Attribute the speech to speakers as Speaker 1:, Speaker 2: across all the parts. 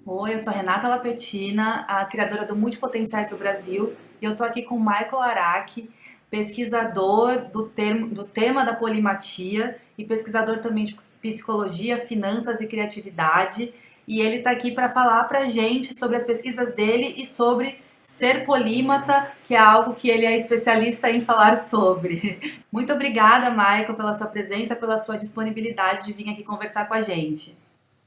Speaker 1: Oi, eu sou a Renata Lapetina, a criadora do Multipotenciais do Brasil, e eu tô aqui com o Michael Araque, pesquisador do tema da polimatia e pesquisador também de psicologia, finanças e criatividade. E ele tá aqui para falar pra gente sobre as pesquisas dele e sobre ser polímata, que é algo que ele é especialista em falar sobre. Muito obrigada, Michael, pela sua presença, pela sua disponibilidade de vir aqui conversar com a gente.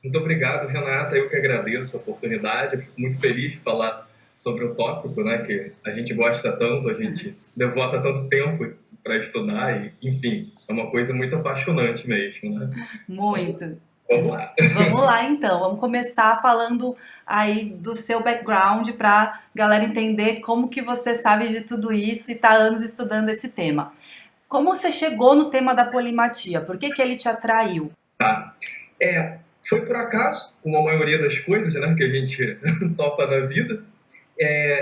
Speaker 2: Muito obrigado, Renata. Eu que agradeço a oportunidade. Eu fico muito feliz de falar sobre o tópico, né, que a gente gosta tanto, a gente devota tanto tempo para estudar e, enfim, é uma coisa muito apaixonante mesmo, né? Então,
Speaker 1: Muito.
Speaker 2: vamos lá.
Speaker 1: Vamos lá então, vamos começar falando aí do seu background para galera entender como que você sabe de tudo isso e está anos estudando esse tema. Como você chegou no tema da polimatia? Por que que ele te atraiu?
Speaker 2: Tá. Foi por acaso, como a maioria das coisas, né, que a gente topa na vida.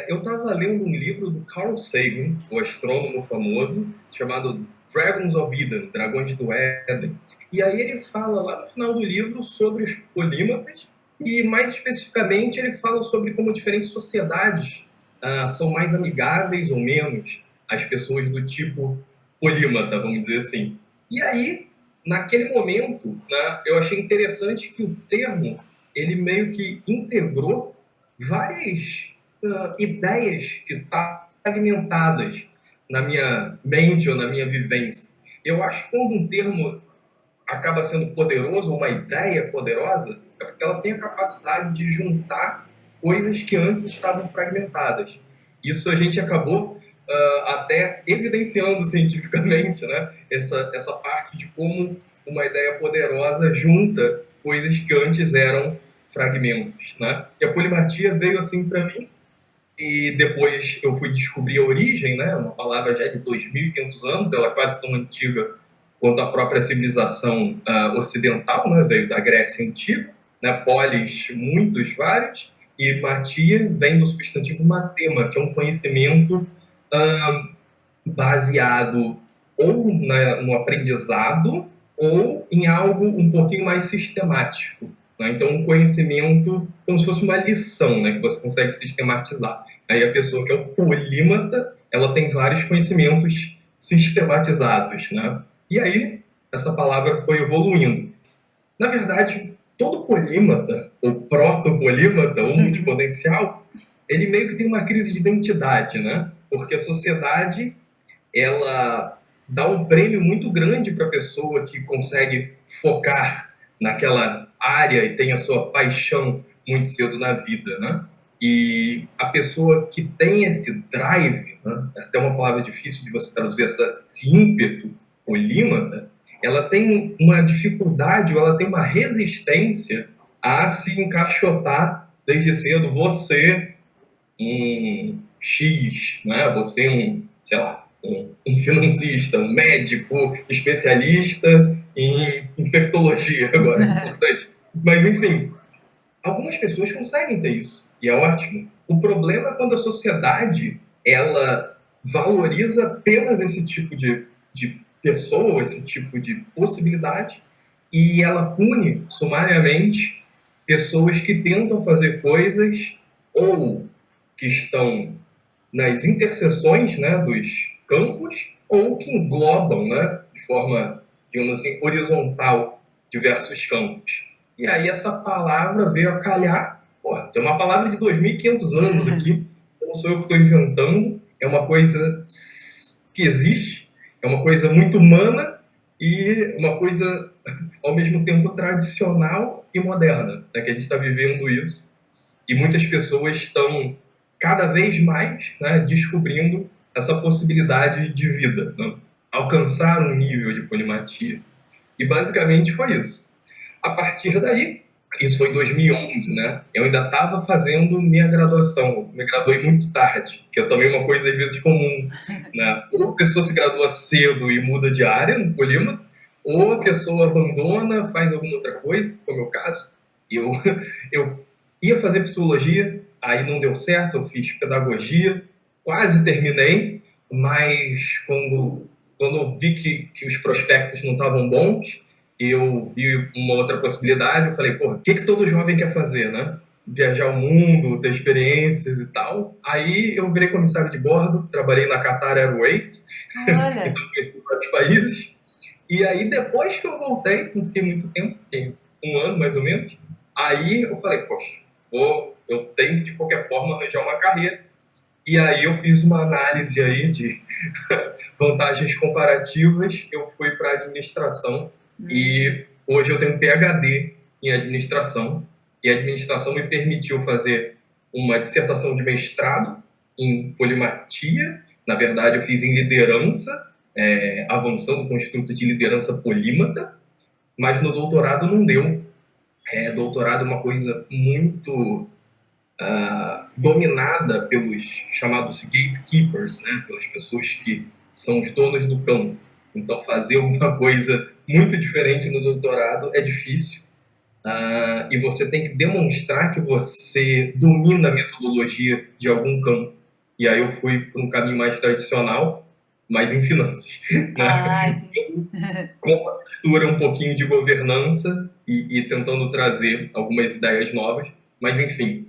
Speaker 2: Eu estava lendo um livro do Carl Sagan, o astrônomo famoso, chamado Dragons of Eden, Dragões do Éden. E aí ele fala lá no final do livro sobre os polímatas e, mais especificamente, ele fala sobre como diferentes sociedades são mais amigáveis ou menos às pessoas do tipo polímata, vamos dizer assim. E aí, naquele momento, né, eu achei interessante que o termo ele meio que integrou várias ideias que estão fragmentadas na minha mente ou na minha vivência. Eu acho que quando um termo acaba sendo poderoso, ou uma ideia poderosa, é porque ela tem a capacidade de juntar coisas que antes estavam fragmentadas. Isso a gente acabou até evidenciando cientificamente, né? Essa parte de como uma ideia poderosa junta coisas que antes eram fragmentos, né? E a polimatia veio assim para mim e depois eu fui descobrir a origem, né? Uma palavra já de 2.500 anos, ela é quase tão antiga quanto a própria civilização ocidental, né? Veio da Grécia Antiga, né? Polis, muitos, vários, e matia vem do substantivo matema, que é um conhecimento baseado ou no aprendizado ou em algo um pouquinho mais sistemático. Né? Então, um conhecimento como se fosse uma lição, né, que você consegue sistematizar. Aí a pessoa que é o polímata, ela tem vários conhecimentos sistematizados. Né? E aí, essa palavra foi evoluindo. Na verdade, todo polímata, ou proto-polímata, ou multipotencial, ele meio que tem uma crise de identidade, né? Porque a sociedade ela dá um prêmio muito grande para a pessoa que consegue focar naquela área e tem a sua paixão muito cedo na vida, né? E a pessoa que tem esse drive, né? Até uma palavra difícil de você traduzir, esse ímpeto polímata, ela tem uma dificuldade, ou ela tem uma resistência a se encaixotar desde cedo. Você um X, né? Você sei lá, um financista, um médico, especialista em infectologia, agora, é importante. Mas, enfim, algumas pessoas conseguem ter isso, e é ótimo. O problema é quando a sociedade, ela valoriza apenas esse tipo de pessoa, esse tipo de possibilidade, e ela pune sumariamente pessoas que tentam fazer coisas ou que estão nas interseções, né, dos campos ou que englobam, né, de forma, digamos assim, horizontal diversos campos. E aí essa palavra veio a calhar. Pô, tem uma palavra de 2.500 anos aqui, não sou eu que estou inventando, é uma coisa que existe, é uma coisa muito humana e uma coisa, ao mesmo tempo, tradicional e moderna, né, que a gente está vivendo isso. E muitas pessoas estão cada vez mais, né, descobrindo essa possibilidade de vida, né? Alcançar um nível de polimatia. E basicamente foi isso. A partir daí, isso foi em 2011, né? Eu ainda estava fazendo minha graduação, me graduei muito tarde, que é também uma coisa às vezes comum, né? Ou a pessoa se gradua cedo e muda de área no polímata, ou a pessoa abandona, faz alguma outra coisa, como é o meu caso. Eu, eu ia fazer psicologia, aí não deu certo, eu fiz pedagogia, quase terminei, mas quando eu vi que os prospectos não estavam bons, eu vi uma outra possibilidade, eu falei, pô, o que todo jovem quer fazer, né? viajar o mundo, ter experiências e tal. Aí eu virei comissário de bordo, trabalhei na Qatar Airways,
Speaker 1: Olha.
Speaker 2: então conheci vários países. E aí, depois que eu voltei, não fiquei muito tempo, fiquei um ano mais ou menos, aí eu falei, poxa, eu tenho que de qualquer forma arranjar uma carreira. E aí eu fiz uma análise aí de vantagens comparativas, eu fui para administração e hoje eu tenho um PhD em administração e a administração me permitiu fazer uma dissertação de mestrado em polimatia. Na verdade, eu fiz em liderança, avançando com o Instituto de Liderança Polímata, mas no doutorado não deu. Doutorado é uma coisa muito dominada pelos chamados gatekeepers, né? Pelas pessoas que são os donos do campo. Então, fazer alguma coisa muito diferente no doutorado é difícil. E você tem que demonstrar que você domina a metodologia de algum campo. E aí eu fui para um caminho mais tradicional, mas em finanças,
Speaker 1: Ah,
Speaker 2: né?
Speaker 1: entendi.
Speaker 2: Com uma mistura um pouquinho de governança e tentando trazer algumas ideias novas. Mas, enfim,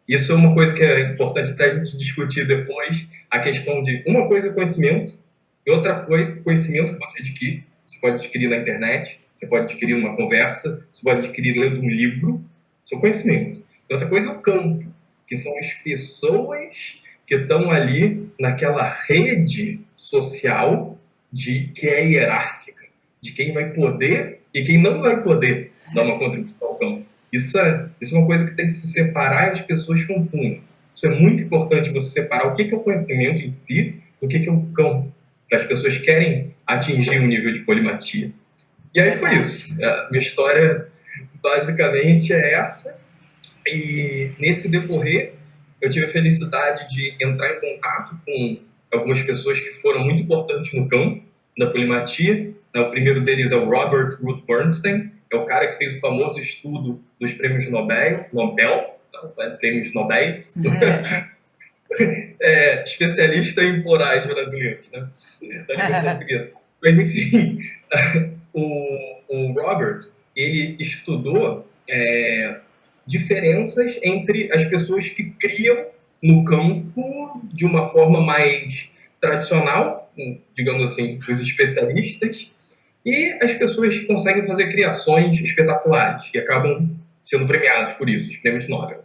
Speaker 2: isso é uma coisa que é importante até a gente discutir depois, a questão de uma coisa é conhecimento e outra coisa conhecimento que você adquire. Você pode adquirir na internet, você pode adquirir numa conversa, você pode adquirir lendo um livro, seu conhecimento. E outra coisa é o campo, que são as pessoas que estão ali naquela rede social que é hierárquica, de quem vai poder e quem não vai poder dar uma contribuição ao campo. Isso é uma coisa que tem que se separar e as pessoas confundem. Isso é muito importante, você separar o que é o conhecimento em si do que é o campo, que as pessoas querem atingir um nível de polimatia. E aí foi isso. A minha história basicamente é essa. E nesse decorrer, eu tive a felicidade de entrar em contato com algumas pessoas que foram muito importantes no campo da polimatia. O primeiro deles é o Robert Ruth Bernstein, é o cara que fez o famoso estudo dos prêmios Nobel, prêmios Nobel, especialista em plurais brasileiros, né? Da língua portuguesa. Mas, enfim, o Robert, ele estudou diferenças entre as pessoas que criam no campo de uma forma mais tradicional, digamos assim, os especialistas, e as pessoas que conseguem fazer criações espetaculares e acabam sendo premiados por isso, os prêmios Nobel.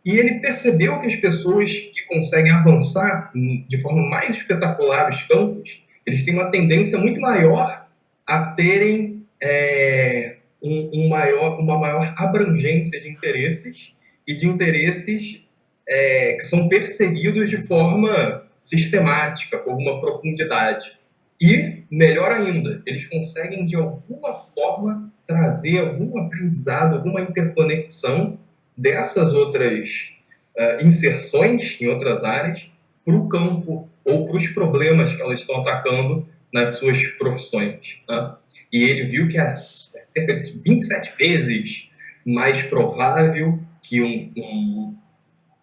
Speaker 2: E ele percebeu que as pessoas que conseguem avançar de forma mais espetacular os campos, eles têm uma tendência muito maior a terem uma maior abrangência de interesses e de interesses que são perseguidos de forma sistemática, com alguma profundidade. E, melhor ainda, eles conseguem, de alguma forma, trazer algum aprendizado, alguma interconexão dessas outras inserções em outras áreas para o campo ou para os problemas que elas estão atacando nas suas profissões. Tá? E ele viu que é cerca de 27 vezes mais provável que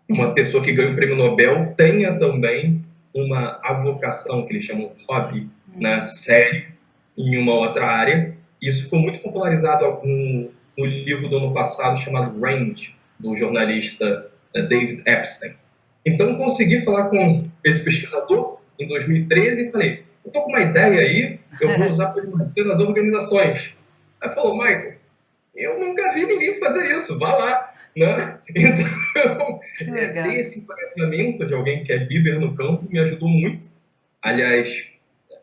Speaker 2: uma pessoa que ganha o prêmio Nobel tenha também uma avocação, que eles chamam de hobby, né, sério, em uma outra área. Isso foi muito popularizado no livro do ano passado chamado Range, do jornalista David Epstein. Então, consegui falar com esse pesquisador em 2013 e falei, eu estou com uma ideia aí, eu vou usar polimatia nas organizações. Aí falou, Michael, eu nunca vi ninguém fazer isso, vá lá. Né? Então, ter esse encorajamento de alguém que é líder no campo me ajudou muito. Aliás,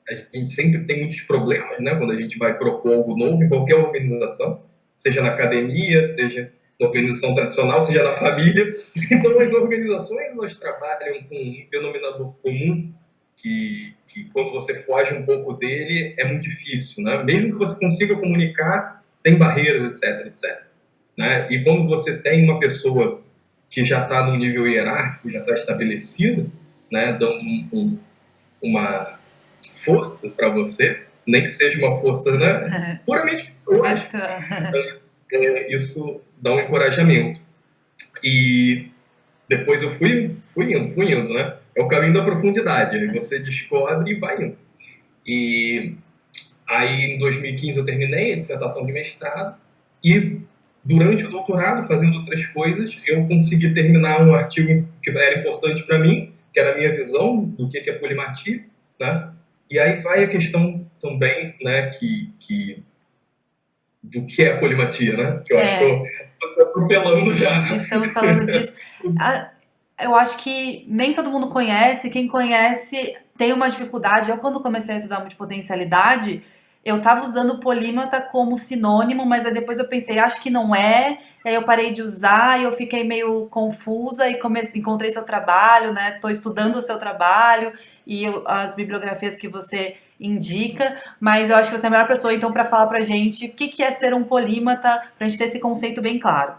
Speaker 2: a gente sempre tem muitos problemas, né, quando a gente vai propor algo novo em qualquer organização, seja na academia, seja na organização tradicional, seja na família. Então, as organizações, elas trabalham com um denominador comum que quando você foge um pouco dele, é muito difícil, né? Mesmo que você consiga comunicar, tem barreiras, etc, etc. Né? E quando você tem uma pessoa que já está no nível hierárquico, já está estabelecido, né, dando uma força para você, nem que seja uma força, né, puramente psicológica, isso dá um encorajamento. E depois eu fui indo, né? É o caminho da profundidade, aí você descobre e vai indo. E aí, em 2015, eu terminei a dissertação de mestrado e durante o doutorado, fazendo outras coisas, eu consegui terminar um artigo que era importante para mim, que era a minha visão do que é polimatia, né? E aí vai a questão também, né, do que é polimatia, né? Que eu acho que eu estou atropelando já, né?
Speaker 1: Estamos falando disso. Eu acho que nem todo mundo conhece. Quem conhece tem uma dificuldade. Eu, quando comecei a estudar multipotencialidade, eu estava usando polímata como sinônimo, mas aí depois eu pensei, acho que não é. E aí eu parei de usar e eu fiquei meio confusa e encontrei seu trabalho, né? Estou estudando o seu trabalho e as bibliografias que você indica, mas eu acho que você é a melhor pessoa, então, para falar pra gente o que é ser um polímata, pra gente ter esse conceito bem claro.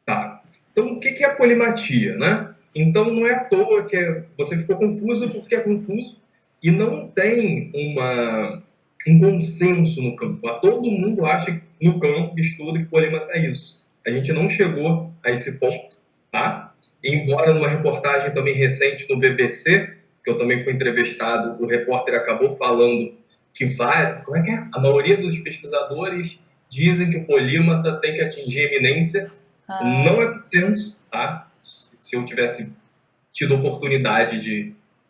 Speaker 2: Tá. Então, o que é a polimatia, né? Então, não é à toa que você ficou confuso porque é confuso e não tem um consenso no campo. Todo mundo acha no campo que estuda que polímata é isso. A gente não chegou a esse ponto, tá? Embora numa reportagem também recente no BBC, que eu também fui entrevistado, o repórter acabou falando que como é que é? A maioria dos pesquisadores dizem que o polímata tem que atingir eminência. Não é consenso, tá? Se eu tivesse tido oportunidade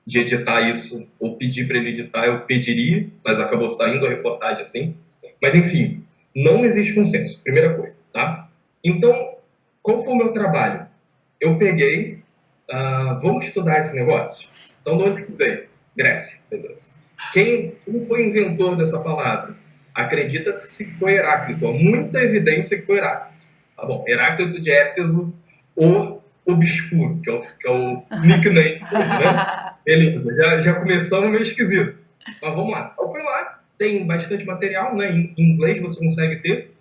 Speaker 2: de editar isso ou pedir para ele editar, eu pediria, mas acabou saindo a reportagem assim. Mas, enfim, não existe consenso, primeira coisa, tá? Então, qual foi o meu trabalho? Eu peguei, vamos estudar esse negócio? Então, de onde veio? Grécia, beleza. Quem foi o inventor dessa palavra? Acredita-se que foi Heráclito. Há muita evidência que foi Heráclito. Tá bom, Heráclito de Éfeso, o obscuro, que é o nickname dele, né? Beleza, já começamos meio esquisito. Mas vamos lá. Eu fui lá, tem bastante material, né? Em inglês você consegue ter,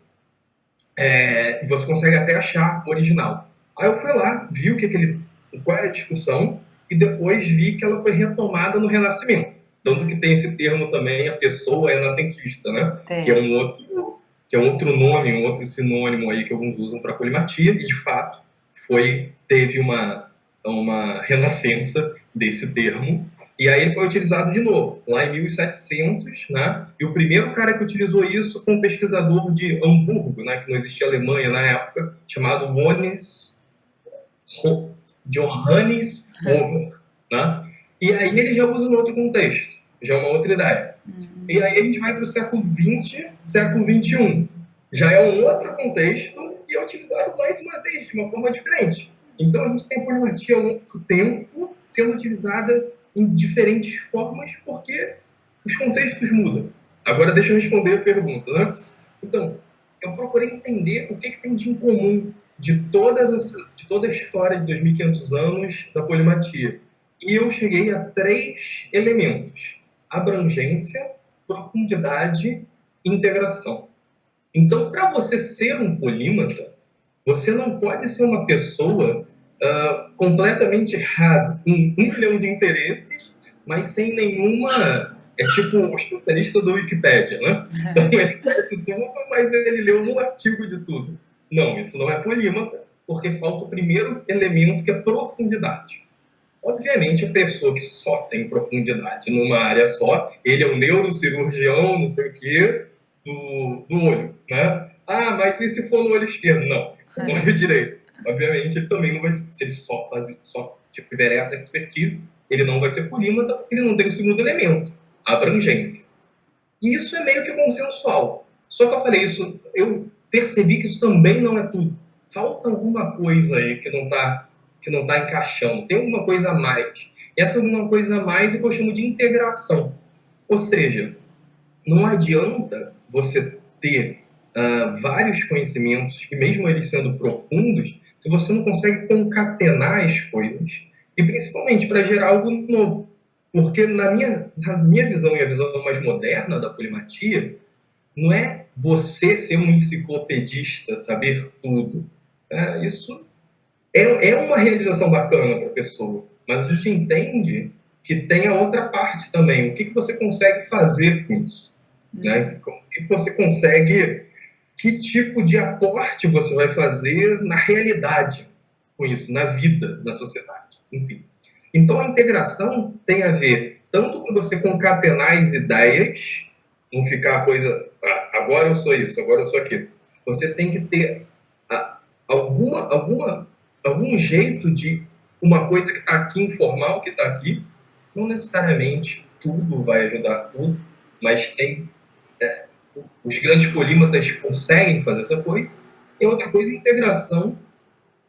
Speaker 2: você consegue até achar o original. Aí eu fui lá, vi qual era a discussão, e depois vi que ela foi retomada no Renascimento. Tanto que tem esse termo também, a pessoa renascentista, né? Que é um outro nome, um outro sinônimo aí que alguns usam para polimatia, e de fato teve uma renascença desse termo, e aí ele foi utilizado de novo, lá em 1700, né? E o primeiro cara que utilizou isso foi um pesquisador de Hamburgo, né? Que não existia Alemanha na época, chamado Johannes Hofer, né? E aí ele já usa em outro contexto, já é uma outra ideia. E aí a gente vai para o século XX, século XXI. Já é um outro contexto e é utilizado mais uma vez, de uma forma diferente. Então a gente tem a polimatia ao longo do tempo sendo utilizada em diferentes formas porque os contextos mudam. Agora deixa eu responder a pergunta, né? Então, eu procurei entender o que tem de incomum de toda a história de 2.500 anos da polimatia. E eu cheguei a 3 elementos: abrangência, profundidade e integração. Então, para você ser um polímata, você não pode ser uma pessoa completamente rasa, com 1 milhão de interesses, mas sem nenhuma... É tipo o especialista do Wikipédia, né? Então, ele conhece tudo, mas ele leu um artigo de tudo. Não, isso não é polímata, porque falta o primeiro elemento, que é profundidade. Obviamente, a pessoa que só tem profundidade numa área só, ele é um neurocirurgião, não sei o quê, do olho, né? Ah, mas e se for no olho esquerdo? Não, se no olho direito. Obviamente, ele também não vai, se ele só tiver essa expertise, ele não vai ser polímata, porque ele não tem o segundo elemento, a abrangência. E isso é meio que consensual. Só que eu falei isso, eu percebi que isso também não é tudo. Falta alguma coisa aí que não está encaixando. Tem alguma coisa a mais. E essa alguma coisa a mais é que eu chamo de integração. Ou seja, não adianta você ter vários conhecimentos, e mesmo eles sendo profundos, se você não consegue concatenar as coisas, e principalmente para gerar algo novo. Porque na minha visão, e a visão mais moderna da polimatia, não é você ser um enciclopedista, saber tudo. Isso é uma realização bacana para a pessoa, mas a gente entende que tem a outra parte também. O que você consegue fazer com isso? Né? O que você consegue, que tipo de aporte você vai fazer na realidade com isso, na vida, na sociedade, enfim. Então, a integração tem a ver tanto com você concatenar as ideias, não ficar a coisa, agora eu sou isso, agora eu sou aquilo. Você tem que ter algum jeito de uma coisa que está aqui informal, que está aqui. Não necessariamente tudo vai ajudar tudo, mas os grandes polímatas conseguem fazer essa coisa. E outra coisa é a integração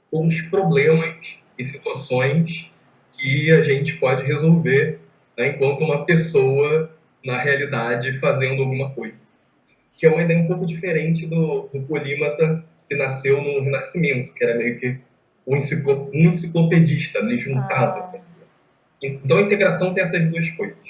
Speaker 2: com os problemas e situações que a gente pode resolver, né, enquanto uma pessoa na realidade fazendo alguma coisa. Que é uma ideia um pouco diferente do polímata que nasceu no Renascimento, que era meio que um enciclopedista, ele juntava. Então a integração tem essas duas coisas.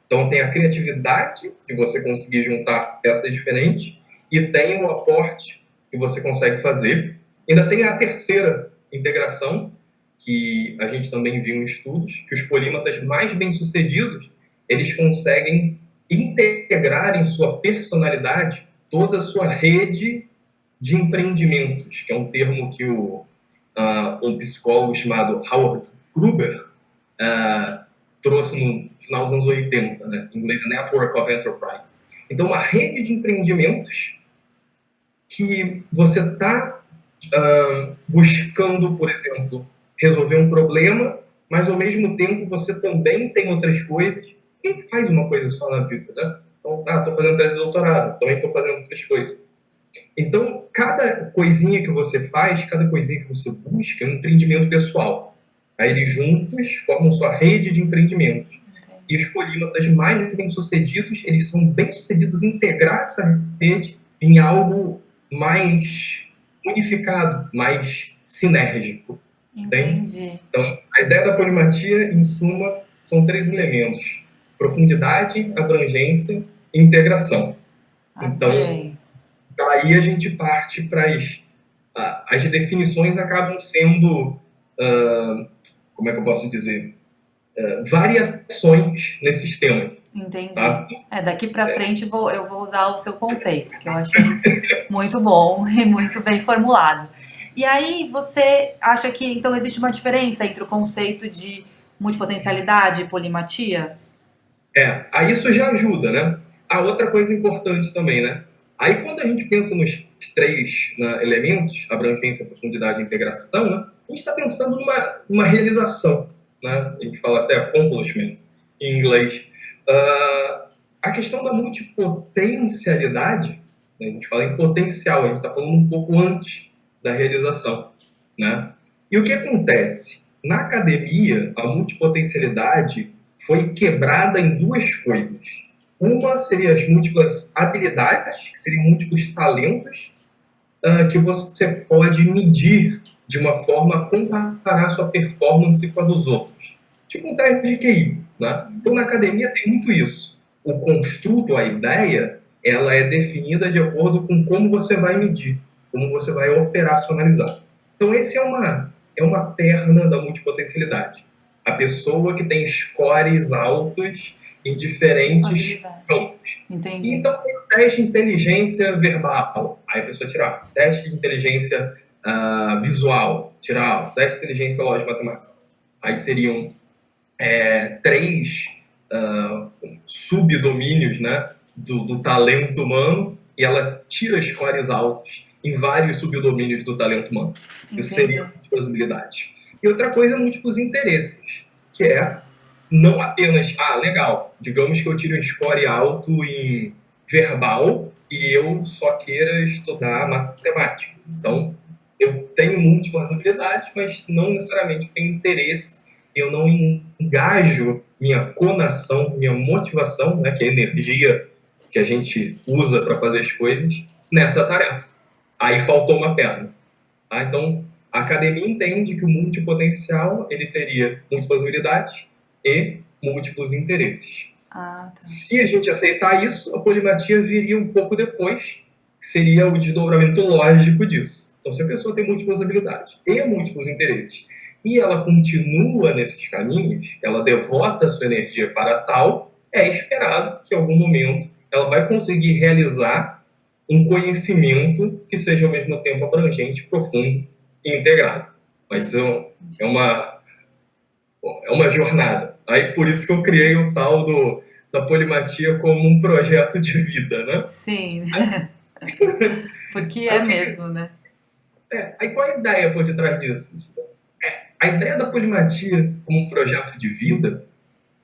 Speaker 2: Então tem a criatividade de você conseguir juntar peças diferentes e tem o aporte que você consegue fazer. Ainda tem a terceira integração, que a gente também viu em estudos, que os polímatas mais bem-sucedidos, eles conseguem integrar em sua personalidade toda a sua rede de empreendimentos, que é um termo que um psicólogo chamado Howard Gruber trouxe no final dos anos 80, né? Em inglês, Network of Enterprises. Então, uma rede de empreendimentos que você está buscando, por exemplo, resolver um problema, mas ao mesmo tempo você também tem outras coisas. Quem faz uma coisa só na vida, né? Então, estou fazendo tese de doutorado, também estou fazendo outras coisas. Então, cada coisinha que você faz, cada coisinha que você busca é um empreendimento pessoal. Aí eles juntos formam sua rede de empreendimentos. Okay. E os polímatas mais bem-sucedidos, eles são bem-sucedidos em integrar essa rede em algo mais unificado, mais sinérgico.
Speaker 1: Entendi.
Speaker 2: Então, a ideia da polimatia, em suma, são 3 elementos: profundidade, abrangência e integração. Então, daí a gente parte para as definições acabam sendo, como é que eu posso dizer, variações nesses temas.
Speaker 1: Entendi. Tá? Daqui para frente eu vou usar o seu conceito, que eu achei muito bom e muito bem formulado. E aí você acha que então existe uma diferença entre o conceito de multipotencialidade e polimatia?
Speaker 2: Aí isso já ajuda, né? A outra coisa importante também, né? Aí quando a gente pensa nos 3, né, elementos, abrangência, profundidade e integração, né, a gente está pensando numa realização, né? A gente fala até accomplishment em inglês. A questão da multipotencialidade, né, a gente fala em potencial, a gente está falando um pouco antes da realização, né? E o que acontece? Na academia, a multipotencialidade foi quebrada em 2 coisas. Uma seria as múltiplas habilidades, que seriam múltiplos talentos, que você pode medir de uma forma a comparar sua performance com a dos outros. Tipo um teste de QI, né? Então, na academia tem muito isso. O construto, a ideia, ela é definida de acordo com como você vai medir, como você vai operacionalizar. Então, esse é uma perna da multipotencialidade. A pessoa que tem scores altos em diferentes campos.
Speaker 1: Entendi.
Speaker 2: Então, tem o teste de inteligência verbal. Aí a pessoa tira teste de inteligência visual, tirar teste de inteligência lógica matemática. Aí seriam 3 subdomínios, né, do talento humano, e ela tira scores altos em vários subdomínios do talento humano. Isso seria múltiplas habilidades. E outra coisa é múltiplos interesses, que é não apenas, legal, digamos que eu tire um score alto em verbal e eu só queira estudar matemática. Então, eu tenho múltiplas habilidades, mas não necessariamente tenho interesse, eu não engajo minha conação, minha motivação, né, que é a energia que a gente usa para fazer as coisas, nessa tarefa. Aí faltou uma perna. Tá? Então, a academia entende que o multipotencial ele teria múltiplas habilidades e múltiplos interesses.
Speaker 1: Tá.
Speaker 2: Se a gente aceitar isso, a polimatia viria um pouco depois, que seria o desdobramento lógico disso. Então, se a pessoa tem múltiplas habilidades e múltiplos interesses, e ela continua nesses caminhos, ela devota a sua energia para tal, é esperado que em algum momento ela vai conseguir realizar um conhecimento que seja ao mesmo tempo abrangente, profundo e integrado. Mas é uma jornada. Aí por isso que eu criei o tal da polimatia como um projeto de vida, né?
Speaker 1: Sim. Porque é mesmo, né?
Speaker 2: Aí qual é a ideia por detrás disso? A ideia da polimatia como um projeto de vida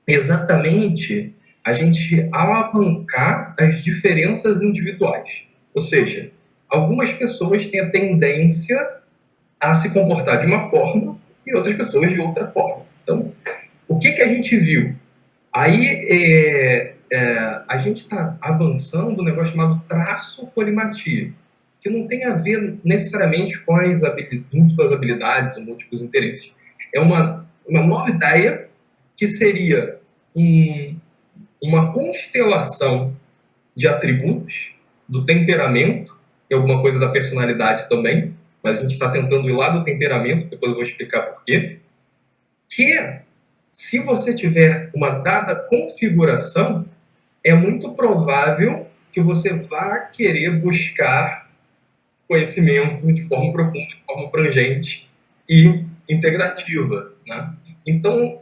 Speaker 2: é exatamente a gente alavancar as diferenças individuais. Ou seja, algumas pessoas têm a tendência a se comportar de uma forma e outras pessoas de outra forma. Então, o que a gente viu? Aí a gente está avançando um negócio chamado traço polimatia, que não tem a ver necessariamente com as múltiplas habilidades ou múltiplos interesses. É uma nova ideia que seria uma constelação de atributos do temperamento e alguma coisa da personalidade também, mas a gente está tentando ir lá do temperamento, depois eu vou explicar por quê, que se você tiver uma dada configuração, é muito provável que você vá querer buscar conhecimento de forma profunda, de forma abrangente e integrativa, né? Então,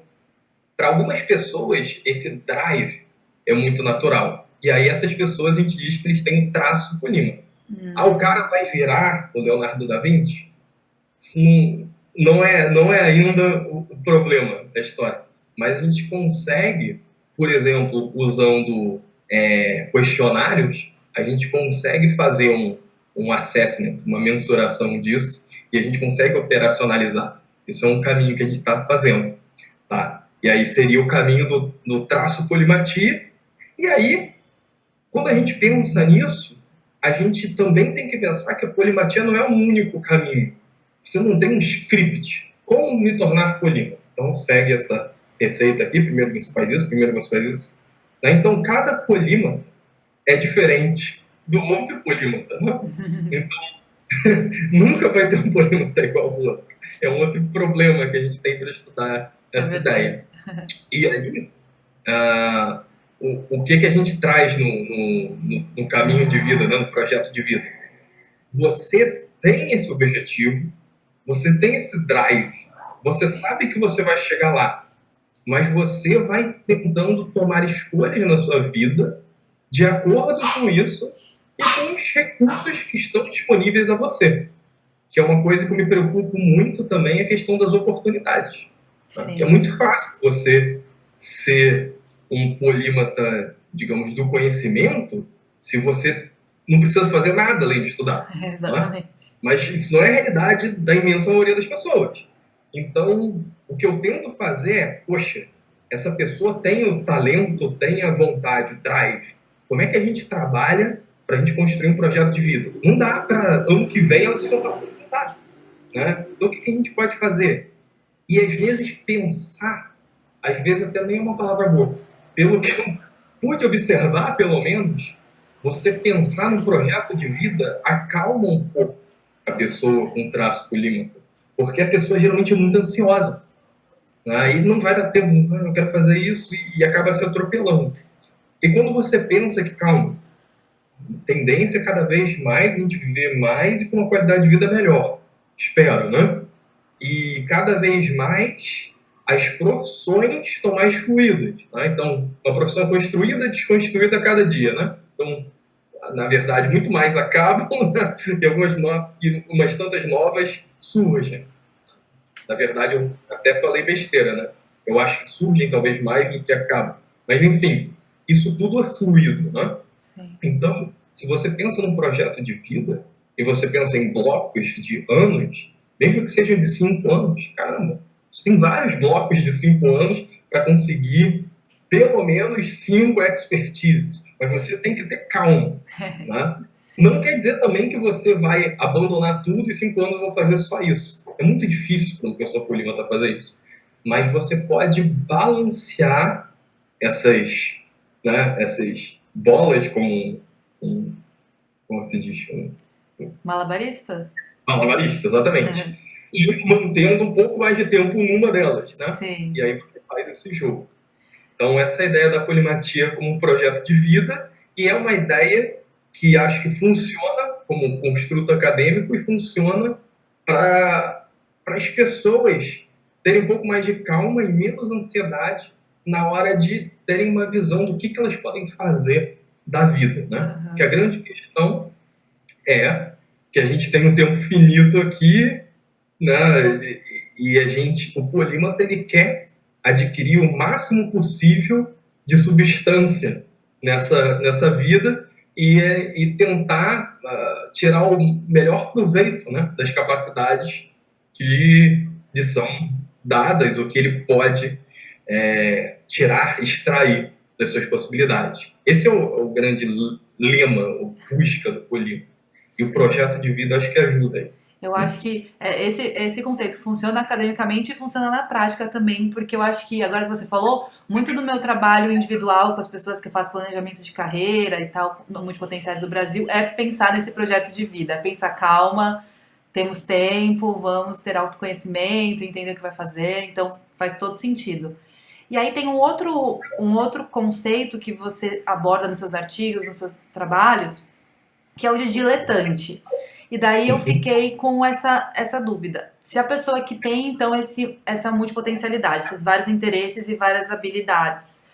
Speaker 2: para algumas pessoas, esse drive é muito natural. E aí essas pessoas a gente diz que eles têm um traço polímata. O cara vai virar o Leonardo da Vinci? Isso não é ainda o problema da história. Mas a gente consegue, por exemplo, usando questionários, a gente consegue fazer um assessment, uma mensuração disso, e a gente consegue operacionalizar. Isso é um caminho que a gente está fazendo. Tá? E aí seria o caminho do traço polimatia. E aí, quando a gente pensa nisso, a gente também tem que pensar que a polimatia não é um único caminho. Você não tem um script. Como me tornar polímata? Então, segue essa receita aqui. Primeiro você faz isso, primeiro você faz isso. Né? Então, cada polímata é diferente do outro polímata. Né? Então, nunca vai ter um polímata igual ao outro. É um outro problema que a gente tem para estudar essa ideia. E aí, o que a gente traz no caminho de vida, né, no projeto de vida? Você tem esse objetivo, você tem esse drive, você sabe que você vai chegar lá, mas você vai tentando tomar escolhas na sua vida de acordo com isso e com os recursos que estão disponíveis a você. Que é uma coisa que eu me preocupo muito também, a questão das oportunidades. Tá? É muito fácil você ser um polímata, digamos, do conhecimento, se você não precisa fazer nada além de estudar.
Speaker 1: Exatamente.
Speaker 2: Né? Mas isso não é a realidade da imensa maioria das pessoas. Então, o que eu tento fazer é, poxa, essa pessoa tem o talento, tem a vontade, o drive. Como é que a gente trabalha para a gente construir um projeto de vida? Não dá para ano que vem ela se tornar oportunidade. Né? Então, o que a gente pode fazer? E às vezes pensar, às vezes até nem é uma palavra boa. Pelo que eu pude observar, pelo menos, você pensar num projeto de vida acalma um pouco a pessoa com traço polímata. Porque a pessoa geralmente é muito ansiosa. Aí não vai dar tempo, eu quero fazer isso, e acaba se atropelando. E quando você pensa que, calma, tendência é cada vez mais a gente viver mais e com uma qualidade de vida melhor. Espero, né? E cada vez mais as profissões estão mais fluídas. Né? Então, uma profissão construída, desconstruída a cada dia. Né? Então, na verdade, muito mais acabam, né? E umas tantas novas surgem. Na verdade, eu até falei besteira, né? Eu acho que surgem talvez mais do que acabam. Mas, enfim, isso tudo é fluido, né?
Speaker 1: Sim.
Speaker 2: Então, se você pensa num projeto de vida e você pensa em blocos de anos, mesmo que sejam de 5 anos, caramba, você tem vários blocos de 5 anos para conseguir pelo menos 5 expertises. Mas você tem que ter calma, né? Não quer dizer também que você vai abandonar tudo e 5 anos vão fazer só isso. É muito difícil para uma pessoa polímata fazer isso. Mas você pode balancear essas bolas como se diz?
Speaker 1: Malabarista?
Speaker 2: Malabarista, exatamente. E mantendo um pouco mais de tempo numa delas, né?
Speaker 1: Sim.
Speaker 2: E aí você faz esse jogo. Então, essa é a ideia da polimatia como um projeto de vida, e é uma ideia que acho que funciona como construto acadêmico e funciona para as pessoas terem um pouco mais de calma e menos ansiedade na hora de terem uma visão do que elas podem fazer da vida, né? Que a grande questão é que a gente tem um tempo finito aqui, né? E o polímata, ele quer adquirir o máximo possível de substância nessa vida e tentar tirar o melhor proveito, né, das capacidades que lhe são dadas ou que ele pode tirar, extrair das suas possibilidades. Esse é o grande lema, a busca do polímata. E o projeto de vida acho que ajuda aí.
Speaker 1: Eu acho que esse conceito funciona academicamente e funciona na prática também, porque eu acho que, agora que você falou, muito do meu trabalho individual com as pessoas que eu faço planejamento de carreira e tal, no Multipotenciais do Brasil, é pensar nesse projeto de vida, é pensar, calma, temos tempo, vamos ter autoconhecimento, entender o que vai fazer, então faz todo sentido. E aí tem um outro conceito que você aborda nos seus artigos, nos seus trabalhos, que é o de diletante. E daí eu fiquei com essa dúvida. Se a pessoa que tem, então, essa multipotencialidade, esses vários interesses e várias habilidades,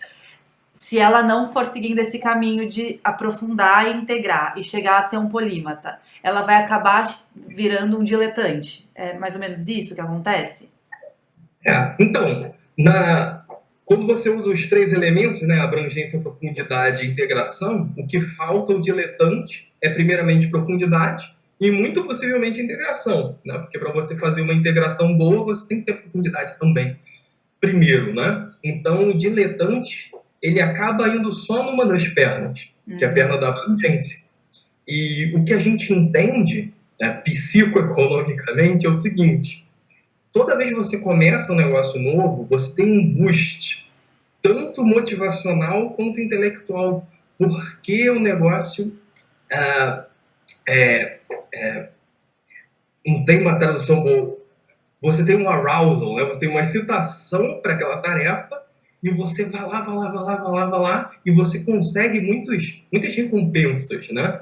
Speaker 1: se ela não for seguindo esse caminho de aprofundar e integrar e chegar a ser um polímata, ela vai acabar virando um diletante. É mais ou menos isso que acontece?
Speaker 2: Então, quando você usa os três elementos, né, abrangência, profundidade e integração, o que falta ao diletante é, primeiramente, profundidade e, muito possivelmente, integração, né? Porque para você fazer uma integração boa, você tem que ter profundidade também, primeiro, né? Então, o diletante, ele acaba indo só numa das pernas, que é a perna da abrangência. E o que a gente entende, né, psicoeconomicamente, é o seguinte: toda vez que você começa um negócio novo, você tem um boost, tanto motivacional quanto intelectual, porque o negócio não tem uma tradução boa. Você tem um arousal, né? Você tem uma excitação para aquela tarefa e você vai lá, e você consegue muitas recompensas, né?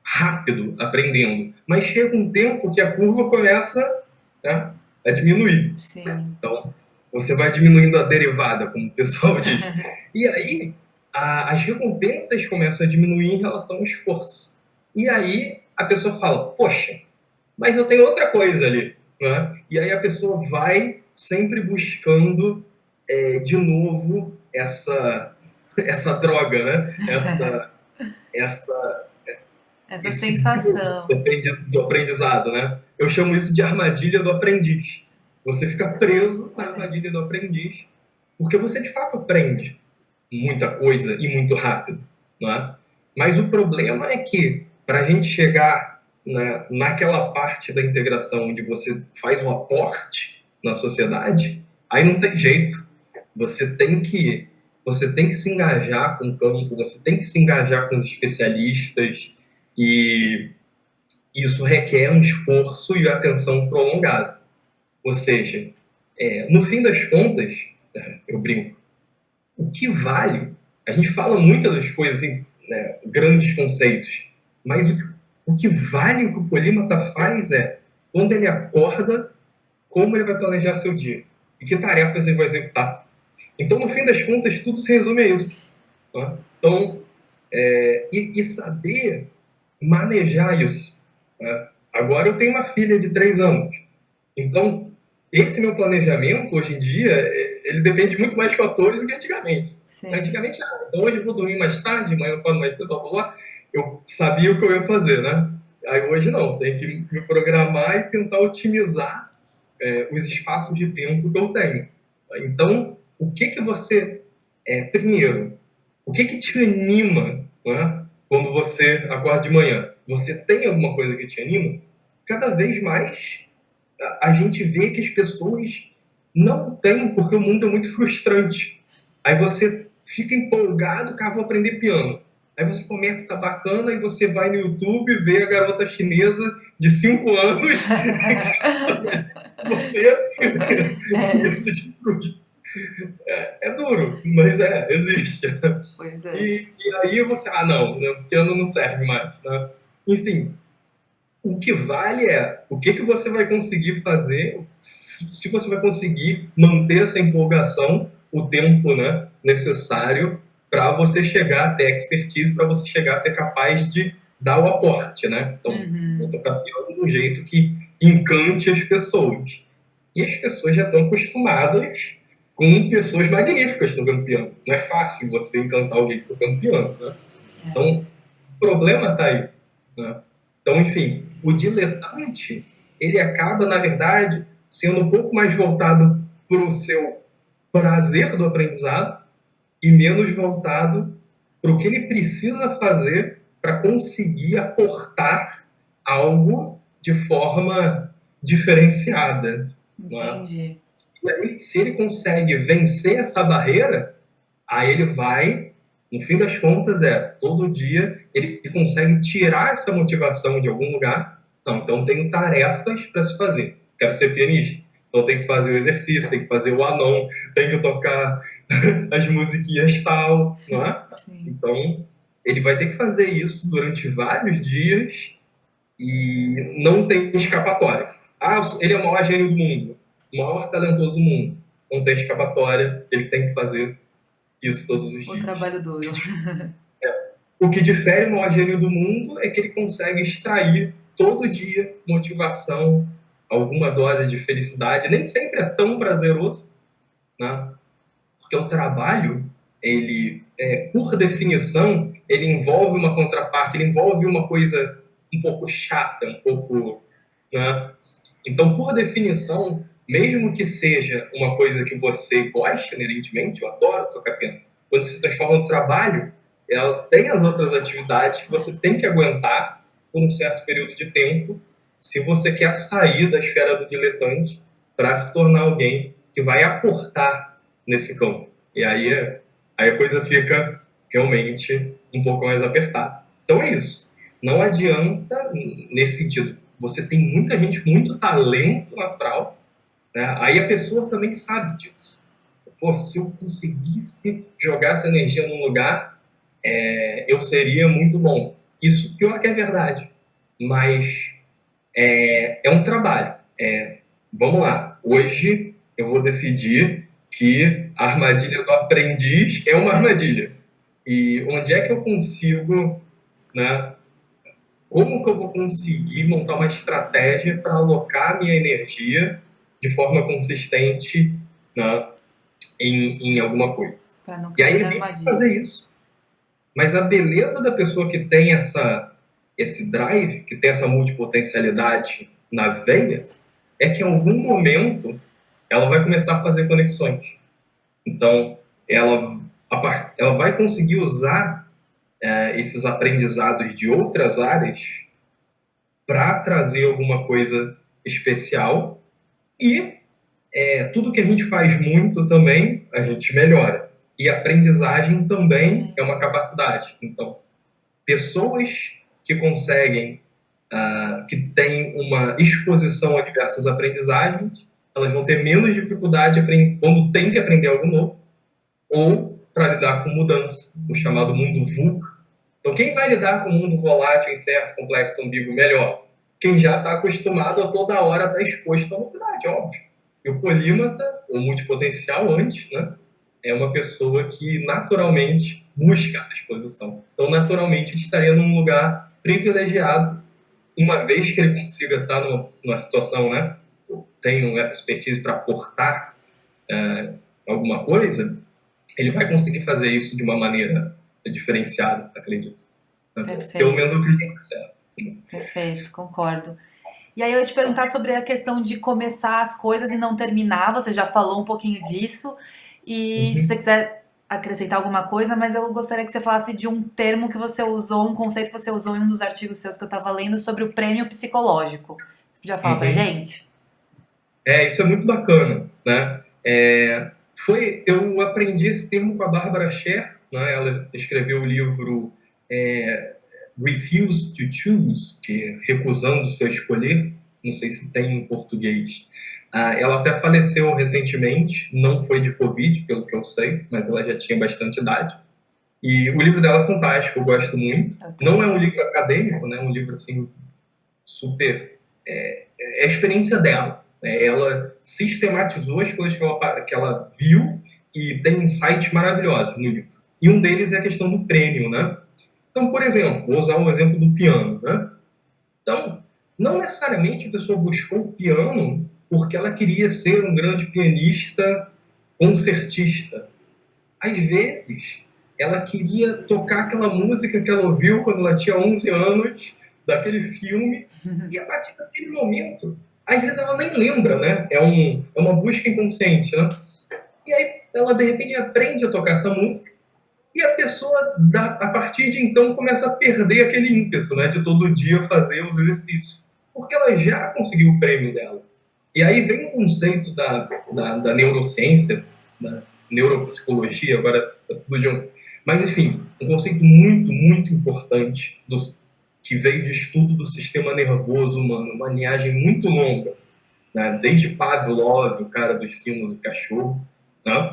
Speaker 2: Rápido, aprendendo. Mas chega um tempo que a curva começa, né, a diminuir.
Speaker 1: Sim.
Speaker 2: Então, você vai diminuindo a derivada, como o pessoal diz. E aí, as recompensas começam a diminuir em relação ao esforço. E aí, a pessoa fala, poxa, mas eu tenho outra coisa ali. Né? E aí a pessoa vai sempre buscando de novo essa droga, né?
Speaker 1: Essa sensação
Speaker 2: do aprendizado, né? Eu chamo isso de armadilha do aprendiz. Você fica preso na armadilha do aprendiz porque você, de fato, aprende muita coisa e muito rápido. Né? Mas o problema é que, para a gente chegar, né, naquela parte da integração onde você faz um aporte na sociedade, aí não tem jeito. Você tem que se engajar com o campo, você tem que se engajar com os especialistas, e isso requer um esforço e atenção prolongada. Ou seja, no fim das contas, eu brinco, o que vale, a gente fala muitas das coisas, né, grandes conceitos, mas o que vale, o que o polímata faz é, quando ele acorda, como ele vai planejar seu dia e que tarefas ele vai executar. Então, no fim das contas, tudo se resume a isso. Né? Então, e saber manejar isso. Né? Agora eu tenho uma filha de 3 anos. Então, esse meu planejamento, hoje em dia, ele depende muito mais de fatores do que antigamente.
Speaker 1: Sim.
Speaker 2: Antigamente, então hoje eu vou dormir mais tarde, amanhã eu acordo mais cedo, blá, blá, blá. Eu sabia o que eu ia fazer, né? Aí hoje não, tem que me programar e tentar otimizar os espaços de tempo que eu tenho. Então, o que você... primeiro, o que te anima, né, quando você acorda de manhã? Você tem alguma coisa que te anima? Cada vez mais a gente vê que as pessoas não têm, porque o mundo é muito frustrante. Aí você fica empolgado, cara, vou aprender piano. Aí você começa a estar bacana e você vai no YouTube e vê a garota chinesa de 5 anos. Isso tipo, é duro, mas existe.
Speaker 1: Pois é.
Speaker 2: E aí você, não, o piano não serve mais. Né? Enfim, o que vale é o que você vai conseguir fazer, se você vai conseguir manter essa empolgação o tempo, né, necessário para você chegar até a expertise, para você chegar a ser capaz de dar o aporte, né? Então, vou tocar piano de um jeito que encante as pessoas. E as pessoas já estão acostumadas com pessoas magníficas tocando piano. Não é fácil você encantar alguém tocando piano, né? Então, o problema está aí, né? Então, enfim, o diletante, ele acaba, na verdade, sendo um pouco mais voltado para o seu prazer do aprendizado e menos voltado para o que ele precisa fazer para conseguir aportar algo de forma diferenciada.
Speaker 1: Entendi.
Speaker 2: E aí, se ele consegue vencer essa barreira, aí ele vai, no fim das contas, todo dia ele consegue tirar essa motivação de algum lugar. Não, então tenho tarefas para se fazer. Quero ser pianista, então tenho que fazer o exercício, tenho que fazer o anon, tenho que tocar as musiquinhas tal, não é?
Speaker 1: Sim.
Speaker 2: Então, ele vai ter que fazer isso durante vários dias e não tem escapatória. Ah, ele é o maior gênio do mundo, o maior talentoso do mundo. Não tem escapatória, ele tem que fazer isso todos os dias.
Speaker 1: O trabalho duro.
Speaker 2: O que difere o maior gênio do mundo é que ele consegue extrair todo dia motivação, alguma dose de felicidade. Nem sempre é tão prazeroso, né? Porque o trabalho, ele, por definição, ele envolve uma contraparte, ele envolve uma coisa um pouco chata, um pouco, né? Então, por definição, mesmo que seja uma coisa que você goste inerentemente, eu adoro tocar piano, quando se transforma no trabalho, ela tem as outras atividades que você tem que aguentar por um certo período de tempo, se você quer sair da esfera do diletante para se tornar alguém que vai aportar nesse campo. E aí a coisa fica realmente um pouco mais apertada. Então é isso. Não adianta, nesse sentido, você tem muita gente, muito talento natural, né? Aí a pessoa também sabe disso. Pô, se eu conseguisse jogar essa energia num lugar, eu seria muito bom. Isso pior que é verdade. Mas é um trabalho. Vamos lá. Hoje eu vou decidir que a armadilha do aprendiz é uma armadilha. E onde é que eu consigo, né? Como que eu vou conseguir montar uma estratégia para alocar minha energia de forma consistente, né, em alguma coisa?
Speaker 1: Para não
Speaker 2: E aí
Speaker 1: cair
Speaker 2: ele
Speaker 1: na
Speaker 2: tem que
Speaker 1: armadilha.
Speaker 2: fazer isso. Mas a beleza da pessoa que tem esse drive, que tem essa multipotencialidade na veia, é que em algum momento ela vai começar a fazer conexões. Então, ela vai conseguir usar esses aprendizados de outras áreas para trazer alguma coisa especial e tudo que a gente faz muito também, a gente melhora. E aprendizagem também é uma capacidade. Então, pessoas que conseguem, que têm uma exposição a diversas aprendizagens, elas vão ter menos dificuldade quando tem que aprender algo novo, ou para lidar com mudança, o chamado mundo VUCA. Então, quem vai lidar com o mundo volátil, incerto, complexo, ambíguo, melhor? Quem já está acostumado a toda hora estar exposto à novidade, óbvio. E o polímata, o multipotencial antes, né, é uma pessoa que naturalmente busca essa exposição. Então, naturalmente, ele estaria num lugar privilegiado, uma vez que ele consiga estar numa situação, né, tem uma expertise para aportar alguma coisa, ele vai conseguir fazer isso de uma maneira diferenciada, acredito.
Speaker 1: Perfeito.
Speaker 2: Pelo menos o que a gente percebe.
Speaker 1: Perfeito, concordo. E aí eu ia te perguntar sobre a questão de começar as coisas e não terminar. Você já falou um pouquinho disso. E se você quiser acrescentar alguma coisa, mas eu gostaria que você falasse de um termo que você usou, um conceito que você usou em um dos artigos seus que eu estava lendo sobre o prêmio psicológico. Já fala pra gente?
Speaker 2: Isso é muito bacana, né? Eu aprendi esse termo com a Barbara Sher, né? Ela escreveu o livro Refuse to Choose, que é recusando seu escolher, não sei se tem em português. Ela até faleceu recentemente, não foi de Covid, pelo que eu sei, mas ela já tinha bastante idade. E o livro dela é fantástico, eu gosto muito. Não é um livro acadêmico, né? É um livro assim super... É a experiência dela. Né? Ela sistematizou as coisas que ela viu e tem insights maravilhosos no livro. E um deles é a questão do prêmio, né? Então, por exemplo, vou usar o exemplo do piano, né? Então, não necessariamente a pessoa buscou o piano porque ela queria ser um grande pianista concertista. Às vezes, ela queria tocar aquela música que ela ouviu quando ela tinha 11 anos, daquele filme, e a partir daquele momento, às vezes ela nem lembra, né? É uma busca inconsciente, né? E aí ela, de repente, aprende a tocar essa música, e a pessoa, a partir de então, começa a perder aquele ímpeto, né? De todo dia fazer os exercícios. Porque ela já conseguiu o prêmio dela. E aí vem o conceito da neurociência, da neuropsicologia, agora tá tudo junto. Mas, enfim, um conceito muito, muito importante que veio de estudo do sistema nervoso humano, uma linhagem muito longa, né? Desde Pavlov, o cara dos sinos do cachorro, né?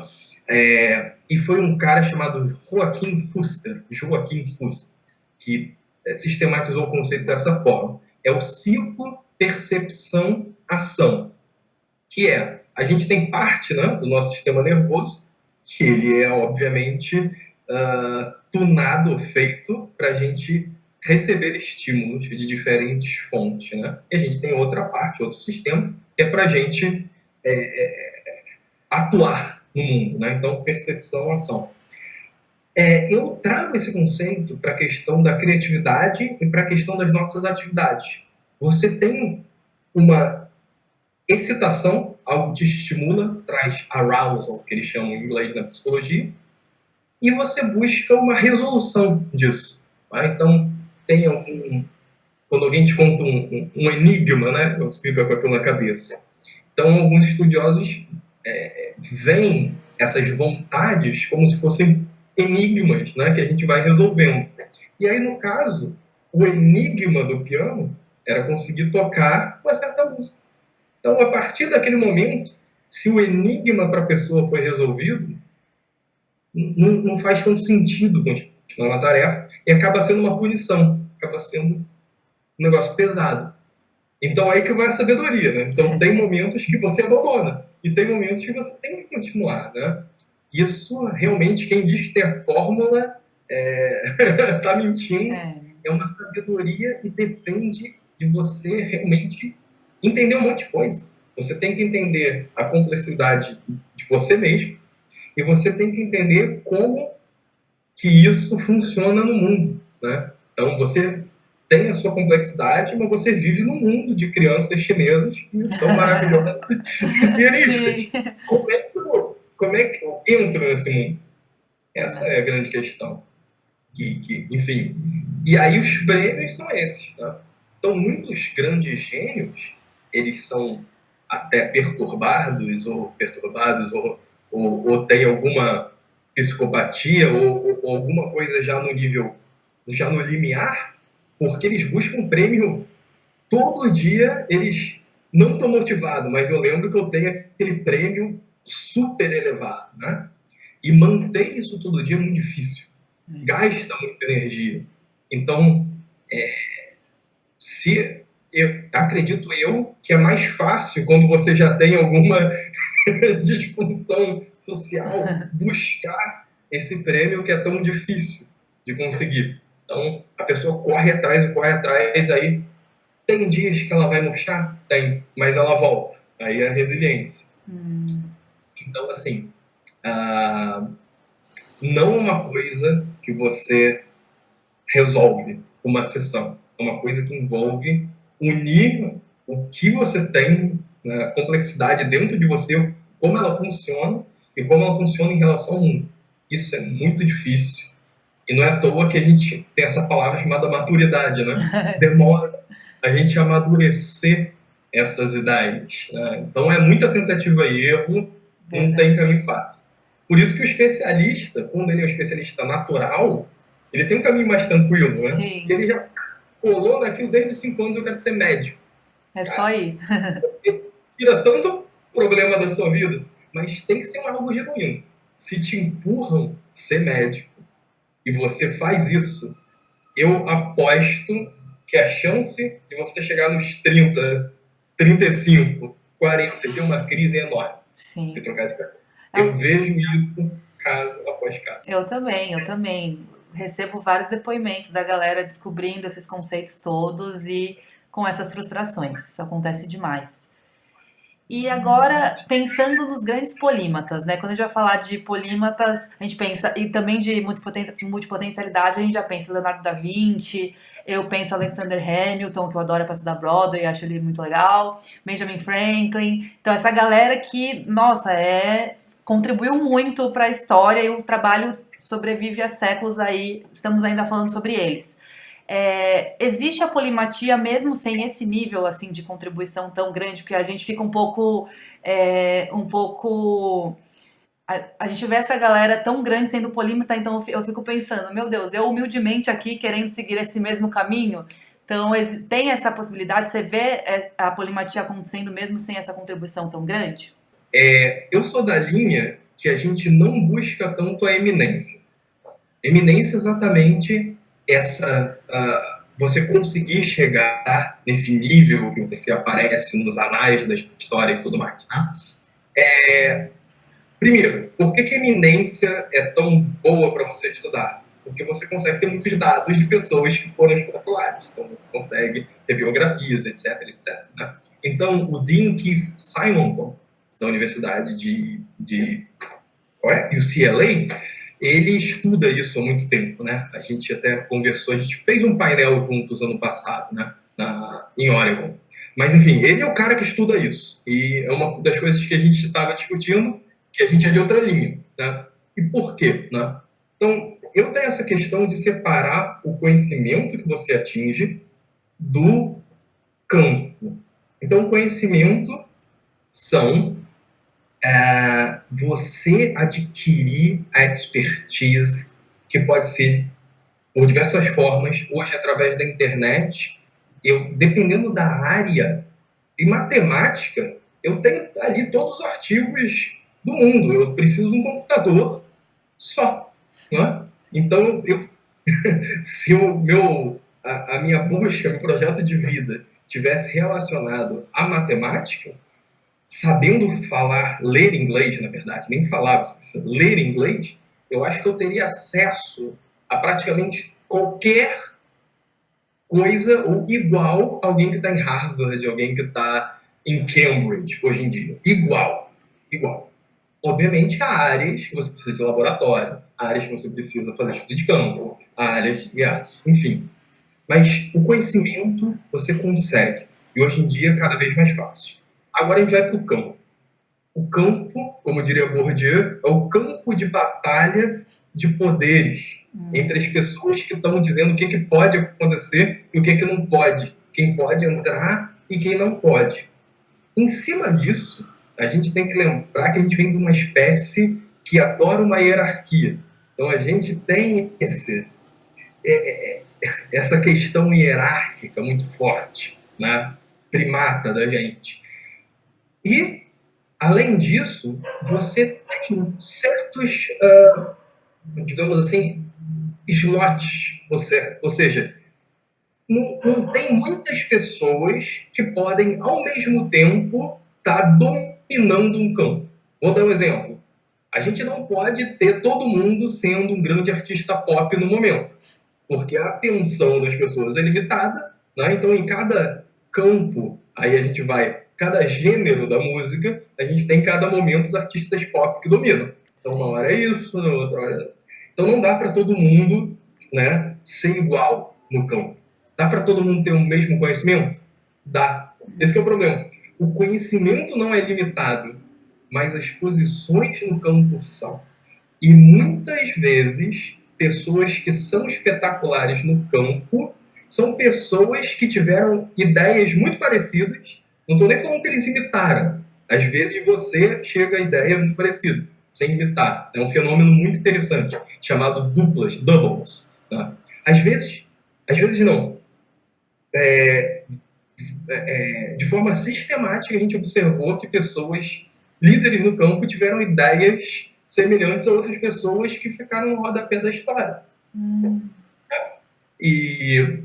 Speaker 2: E foi um cara chamado Joaquim Fuster, que sistematizou o conceito dessa forma. É o ciclo percepção-ação, que é, a gente tem parte, né, do nosso sistema nervoso, que ele é, obviamente, tunado, feito para a gente receber estímulos de diferentes fontes, né? E a gente tem outra parte, outro sistema, que é para a gente atuar no mundo, né? Então, percepção, ação. Eu trago esse conceito para a questão da criatividade e para a questão das nossas atividades. Você tem uma excitação, algo te estimula, traz arousal, que eles chamam em inglês na psicologia, e você busca uma resolução disso. Tá? Então, tem algum... Quando alguém te conta um enigma, né? Você fica com aquilo na cabeça. Então, alguns estudiosos veem essas vontades como se fossem enigmas, né? Que a gente vai resolvendo. E aí, no caso, o enigma do piano era conseguir tocar uma certa música. Então, a partir daquele momento, se o enigma para a pessoa foi resolvido, não faz tanto sentido continuar na tarefa e acaba sendo uma punição, acaba sendo um negócio pesado. Então, aí que vai a sabedoria, né? Então, tem momentos que você abandona e tem momentos que você tem que continuar, né? Isso, realmente, quem diz que tem a fórmula tá mentindo. É uma sabedoria e depende de você realmente entender um monte de coisa. Você tem que entender a complexidade de você mesmo e você tem que entender como que isso funciona no mundo, né? Então, você tem a sua complexidade, mas você vive num mundo de crianças chinesas que são maravilhosas pianistas. Como é que eu entro nesse mundo? Essa é a grande questão. Enfim, e aí os prêmios são esses, né? Então, muitos grandes gênios, eles são até perturbados ou têm alguma psicopatia ou alguma coisa já no nível, já no limiar, porque eles buscam prêmio todo dia. Eles não estão motivados, mas eu lembro que eu tenho aquele prêmio super elevado, né? E manter isso todo dia é muito difícil. Gasta muita energia. Então, acredito eu que é mais fácil quando você já tem alguma disfunção social buscar esse prêmio que é tão difícil de conseguir. Então, a pessoa corre atrás, aí tem dias que ela vai murchar? Tem, mas ela volta. Aí é a resiliência. Então, assim, não é uma coisa que você resolve uma sessão. É uma coisa que envolve unir o que você tem, né, a complexidade dentro de você, como ela funciona e como ela funciona em relação ao mundo. Isso é muito difícil. E não é à toa que a gente tem essa palavra chamada maturidade, né? Demora a gente amadurecer essas ideias, né? Então é muita tentativa e erro, não tem caminho fácil. Por isso que o especialista, quando ele é um especialista natural, ele tem um caminho mais tranquilo, né? Porque ele já colou naquilo desde os 5 anos, eu quero ser médico.
Speaker 1: É só ir.
Speaker 2: Tira tanto problema da sua vida, mas tem que ser algo genuíno. Se te empurram ser médico e você faz isso, eu aposto que a chance de você chegar nos 30, 35, 40 e ter uma crise é enorme.
Speaker 1: Sim.
Speaker 2: De trocar de carro. Eu vejo isso caso após caso.
Speaker 1: Eu também. recebo vários depoimentos da galera descobrindo esses conceitos todos e com essas frustrações. Isso acontece demais. E agora, pensando nos grandes polímatas, né? Quando a gente vai falar de polímatas, a gente pensa, e também de multipotencialidade, a gente já pensa Leonardo da Vinci, eu penso Alexander Hamilton, que eu adoro a peça da Broadway, acho ele muito legal, Benjamin Franklin. Então, essa galera que, nossa, contribuiu muito para a história e o trabalho sobrevive há séculos aí, estamos ainda falando sobre eles. Existe a polimatia mesmo sem esse nível assim de contribuição tão grande, porque a gente fica um pouco a gente vê essa galera tão grande sendo polímata, então eu fico pensando, meu Deus, eu humildemente aqui querendo seguir esse mesmo caminho. Então tem essa possibilidade, você vê a polimatia acontecendo mesmo sem essa contribuição tão grande?
Speaker 2: Eu sou da linha que a gente não busca tanto a eminência. Eminência é exatamente você conseguir chegar nesse nível que você aparece nos anais da história e tudo mais. Né? Primeiro, por que a eminência é tão boa para você estudar? Porque você consegue ter muitos dados de pessoas que foram espetaculares. Então, você consegue ter biografias, etc, etc. Né? Então, o Dean Keith Simonton, da Universidade de UCLA, ele estuda isso há muito tempo, né? A gente até conversou, a gente fez um painel juntos ano passado, né? Em Oregon. Mas, enfim, ele é o cara que estuda isso. E é uma das coisas que a gente estava discutindo, que a gente é de outra linha, né? E por quê, né? Então, eu tenho essa questão de separar o conhecimento que você atinge do campo. Então, o conhecimento são você adquirir a expertise, que pode ser por diversas formas, hoje através da internet, dependendo da área, em matemática, eu tenho ali todos os artigos do mundo, eu preciso de um computador só, né? Então, se a minha busca, meu projeto de vida tivesse relacionado à matemática, sabendo ler inglês, na verdade, nem falar, você precisa ler inglês, eu acho que eu teria acesso a praticamente qualquer coisa ou igual a alguém que está em Harvard, alguém que está em Cambridge hoje em dia. Igual. Obviamente, há áreas que você precisa de laboratório, áreas que você precisa fazer estudo de campo, áreas, enfim. Mas o conhecimento você consegue. E hoje em dia, cada vez mais fácil. Agora a gente vai para o campo. O campo, como diria Bourdieu, é o campo de batalha de poderes entre as pessoas que estão dizendo o que pode acontecer e o que não pode. Quem pode entrar e quem não pode. Em cima disso, a gente tem que lembrar que a gente vem de uma espécie que adora uma hierarquia. Então a gente tem essa questão hierárquica muito forte, né? Primata da gente. E, além disso, você tem certos, digamos assim, slots, ou seja, não tem muitas pessoas que podem, ao mesmo tempo, estar dominando um campo. Vou dar um exemplo. A gente não pode ter todo mundo sendo um grande artista pop no momento, porque a atenção das pessoas é limitada, né? Então, em cada campo, aí a gente cada gênero da música, a gente tem em cada momento os artistas pop que dominam. Então, uma hora é isso, na outra hora... Então, não dá para todo mundo, né, ser igual no campo. Dá para todo mundo ter o mesmo conhecimento? Dá. Esse é o problema. O conhecimento não é limitado, mas as posições no campo são. E muitas vezes, pessoas que são espetaculares no campo são pessoas que tiveram ideias muito parecidas. Não estou nem falando que eles imitaram. Às vezes você chega a ideia muito parecida, sem imitar. É um fenômeno muito interessante, chamado doubles. Tá? Às vezes não. De forma sistemática, a gente observou que pessoas líderes no campo tiveram ideias semelhantes a outras pessoas que ficaram no rodapé da história. E,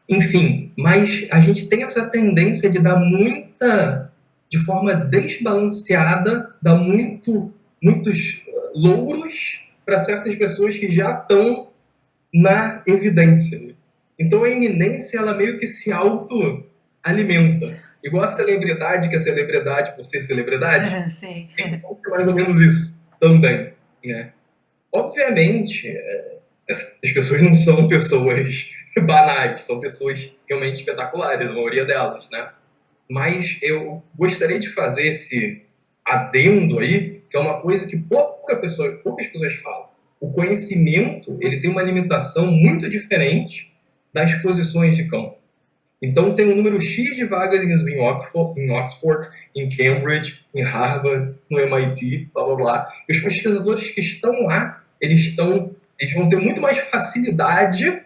Speaker 2: enfim, mas a gente tem essa tendência de dar de forma desbalanceada, dar muitos louros para certas pessoas que já estão na evidência. Então a eminência, ela meio que se auto-alimenta. Igual a celebridade, que é celebridade por ser celebridade,
Speaker 1: Sim.
Speaker 2: então é mais ou menos isso também, né? Obviamente, as pessoas não são pessoas banais, são pessoas realmente espetaculares, a maioria delas, né? Mas eu gostaria de fazer esse adendo aí, que é uma coisa que poucas pessoas falam. O conhecimento, ele tem uma limitação muito diferente das posições de campo. Então, tem um número X de vagas em Oxford, em Cambridge, em Harvard, no MIT, blá, blá, blá. E os pesquisadores que estão lá, eles vão ter muito mais facilidade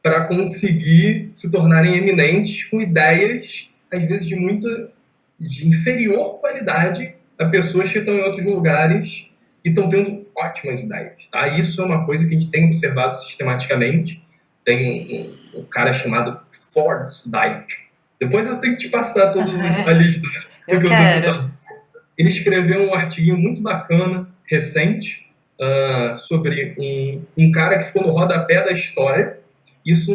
Speaker 2: para conseguir se tornarem eminentes com ideias, às vezes, de inferior qualidade a pessoas que estão em outros lugares e estão tendo ótimas ideias. Tá? Isso é uma coisa que a gente tem observado sistematicamente. Tem um cara chamado Forsyth. Depois eu tenho que te passar todos a lista, né?
Speaker 1: Eu quero.
Speaker 2: Ele escreveu um artigo muito bacana, recente, sobre um cara que ficou no rodapé da história. Isso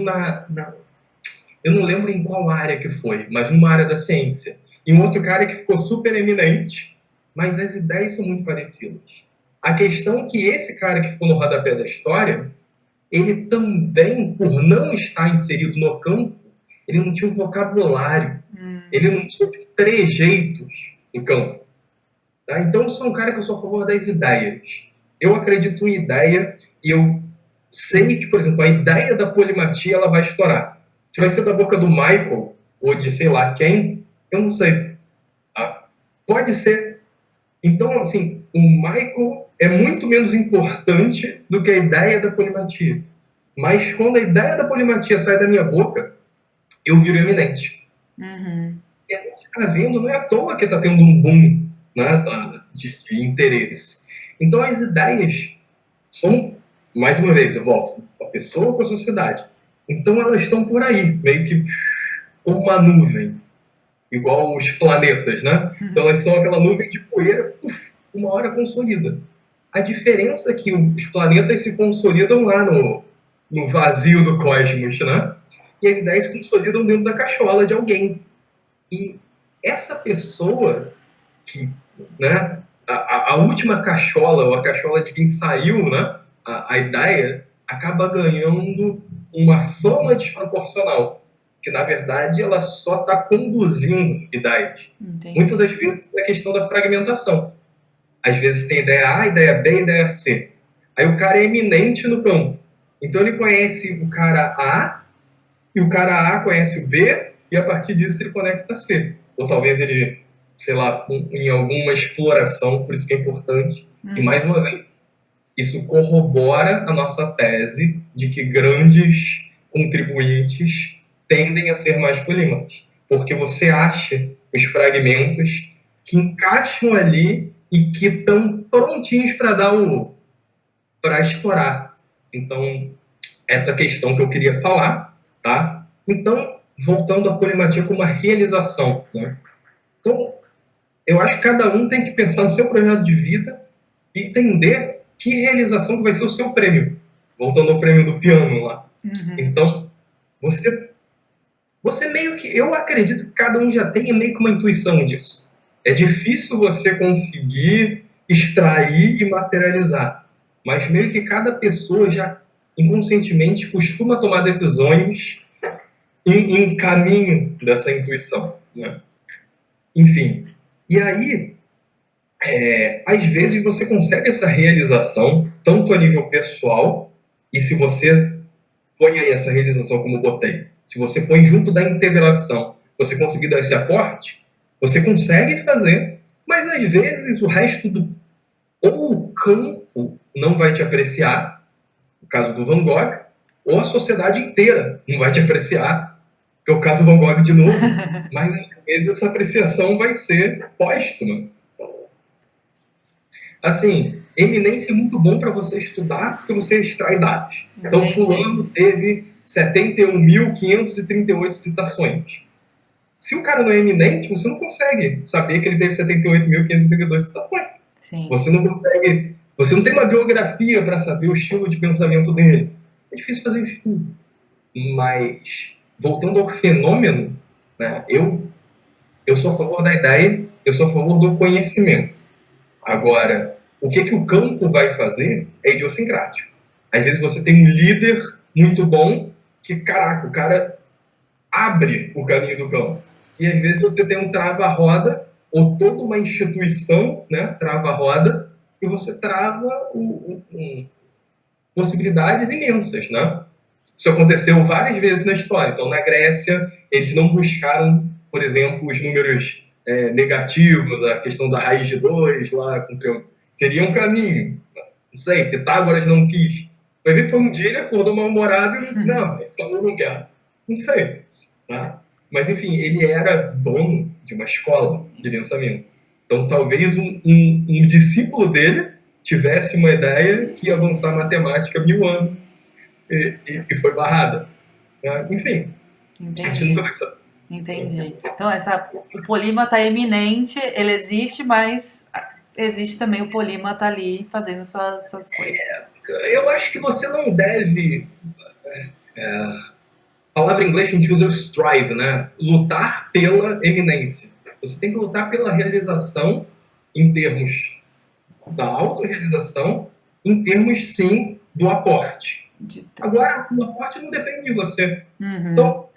Speaker 2: eu não lembro em qual área que foi, mas numa área da ciência. E um outro cara que ficou super eminente, mas as ideias são muito parecidas. A questão é que esse cara que ficou no rodapé da história, ele também, por não estar inserido no campo, ele não tinha um vocabulário, ele não tinha trejeitos no campo. Tá? Então, eu sou um cara que eu sou a favor das ideias. Eu acredito em ideia e eu sei que, por exemplo, a ideia da polimatia ela vai estourar. Se vai ser da boca do Michael ou de sei lá quem, eu não sei. Tá? Pode ser. Então, assim, o Michael é muito menos importante do que a ideia da polimatia. Mas quando a ideia da polimatia sai da minha boca, eu viro eminente.
Speaker 1: Uhum.
Speaker 2: E a gente está vendo, não é à toa que está tendo um boom, né, de interesse. Então, as ideias são, mais uma vez, eu volto, a pessoa com a sociedade. Então, elas estão por aí, meio que como uma nuvem, igual os planetas, né? Então, elas são aquela nuvem de poeira, uma hora consolida. A diferença é que os planetas se consolidam lá no vazio do cosmos, né? E as ideias se consolidam dentro da cachola de alguém. E essa pessoa que, né, a última cachola, ou a cachola de quem saiu, né, a ideia, acaba ganhando uma fama desproporcional, que na verdade ela só está conduzindo ideias.
Speaker 1: Entendi.
Speaker 2: Muitas das vezes é a questão da fragmentação. Às vezes tem ideia A, ideia B, ideia C. Aí o cara é eminente no campo. Então ele conhece o cara A, e o cara A conhece o B, e a partir disso ele conecta a C. Ou talvez ele, sei lá, em alguma exploração, por isso que é importante. E mais uma vez, isso corrobora a nossa tese de que grandes contribuintes tendem a ser mais polímatas. Porque você acha os fragmentos que encaixam ali e que estão prontinhos para para explorar. Então, essa questão que eu queria falar, tá? Então, voltando à polimatia como uma realização, né? Então, eu acho que cada um tem que pensar no seu projeto de vida e entender que realização que vai ser o seu prêmio. Voltando ao prêmio do piano lá. Então, você meio que... Eu acredito que cada um já tem meio que uma intuição disso. É difícil você conseguir extrair e materializar. Mas meio que cada pessoa já inconscientemente costuma tomar decisões em caminho dessa intuição, né? Enfim, e aí, às vezes você consegue essa realização, tanto a nível pessoal, e se você põe aí essa realização como eu botei, se você põe junto da integração, você conseguir dar esse aporte, você consegue fazer, mas às vezes o resto ou o campo não vai te apreciar, no caso do Van Gogh, ou a sociedade inteira não vai te apreciar, que é o caso do Van Gogh de novo, mas às vezes essa apreciação vai ser póstuma. Assim, eminência é muito bom para você estudar, porque você extrai dados. Então, fulano teve 71.538 citações. Se o cara não é eminente, você não consegue saber que ele teve 78.532 citações.
Speaker 1: Sim.
Speaker 2: Você não consegue... Você não tem uma biografia para saber o estilo de pensamento dele. é difícil fazer um estudo. Mas, voltando ao fenômeno, né, eu sou a favor da ideia, eu sou a favor do conhecimento. Agora, o que o campo vai fazer é idiosincrático. Às vezes você tem um líder muito bom que, caraca, o cara abre o caminho do campo. E às vezes você tem um trava-roda, ou toda uma instituição, né, trava-roda, e você trava possibilidades imensas, né? Isso aconteceu várias vezes na história. Então, na Grécia, eles não buscaram, por exemplo, os números negativos, a questão da raiz de 2 lá, seria um caminho. Não sei, Pitágoras não quis. Vai ver que foi um dia ele acordou mal-humorado e não, esse caminho eu não quero. Não sei. Tá? Mas, enfim, ele era dono de uma escola de pensamento. Então, talvez um discípulo dele tivesse uma ideia que ia avançar matemática 1000 anos e foi barrada. Né? Enfim, a gente nunca vai saber.
Speaker 1: Entendi. Então, o polímata é eminente, ele existe, mas existe também o polímata ali fazendo suas coisas.
Speaker 2: Eu acho que você não deve... A palavra em inglês a gente usa o strive, né? Lutar pela eminência. Você tem que lutar pela realização em termos da autorrealização, em termos, sim, do aporte. Agora, o aporte não depende de você. Então,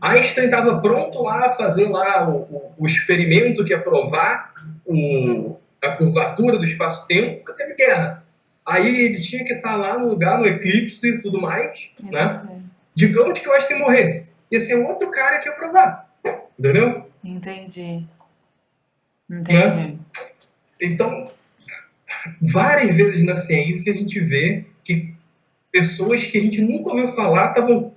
Speaker 2: Einstein estava pronto lá a fazer lá o experimento que ia provar a curvatura do espaço-tempo, mas teve guerra. Aí ele tinha que estar lá no lugar, no eclipse e tudo mais, né? Digamos que o Einstein morresse. Ia ser outro cara que ia provar. Entendeu?
Speaker 1: Entendi.
Speaker 2: Né? Então, várias vezes na ciência a gente vê que pessoas que a gente nunca ouviu falar estavam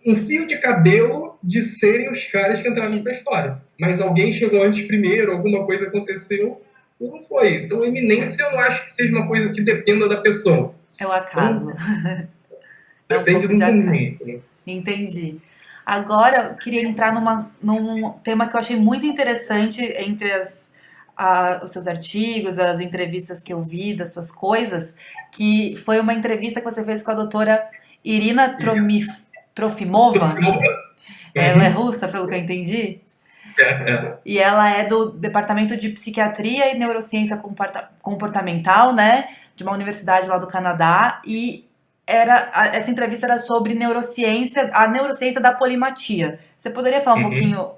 Speaker 2: um fio de cabelo de serem os caras que entraram para a história. Mas alguém chegou antes primeiro, alguma coisa aconteceu, e não foi. Então, a eminência eu não acho que seja uma coisa que dependa da pessoa.
Speaker 1: É o acaso.
Speaker 2: Então, depende do momento. Né?
Speaker 1: Entendi. Agora, eu queria entrar num tema que eu achei muito interessante entre os seus artigos, as entrevistas que eu vi, das suas coisas, que foi uma entrevista que você fez com a doutora Irina Trofimova. Ela é russa, pelo que eu entendi. E ela é do Departamento de Psiquiatria e Neurociência Comportamental, né, de uma universidade lá do Canadá, e essa entrevista era sobre neurociência, a neurociência da polimatia. Você poderia falar um pouquinho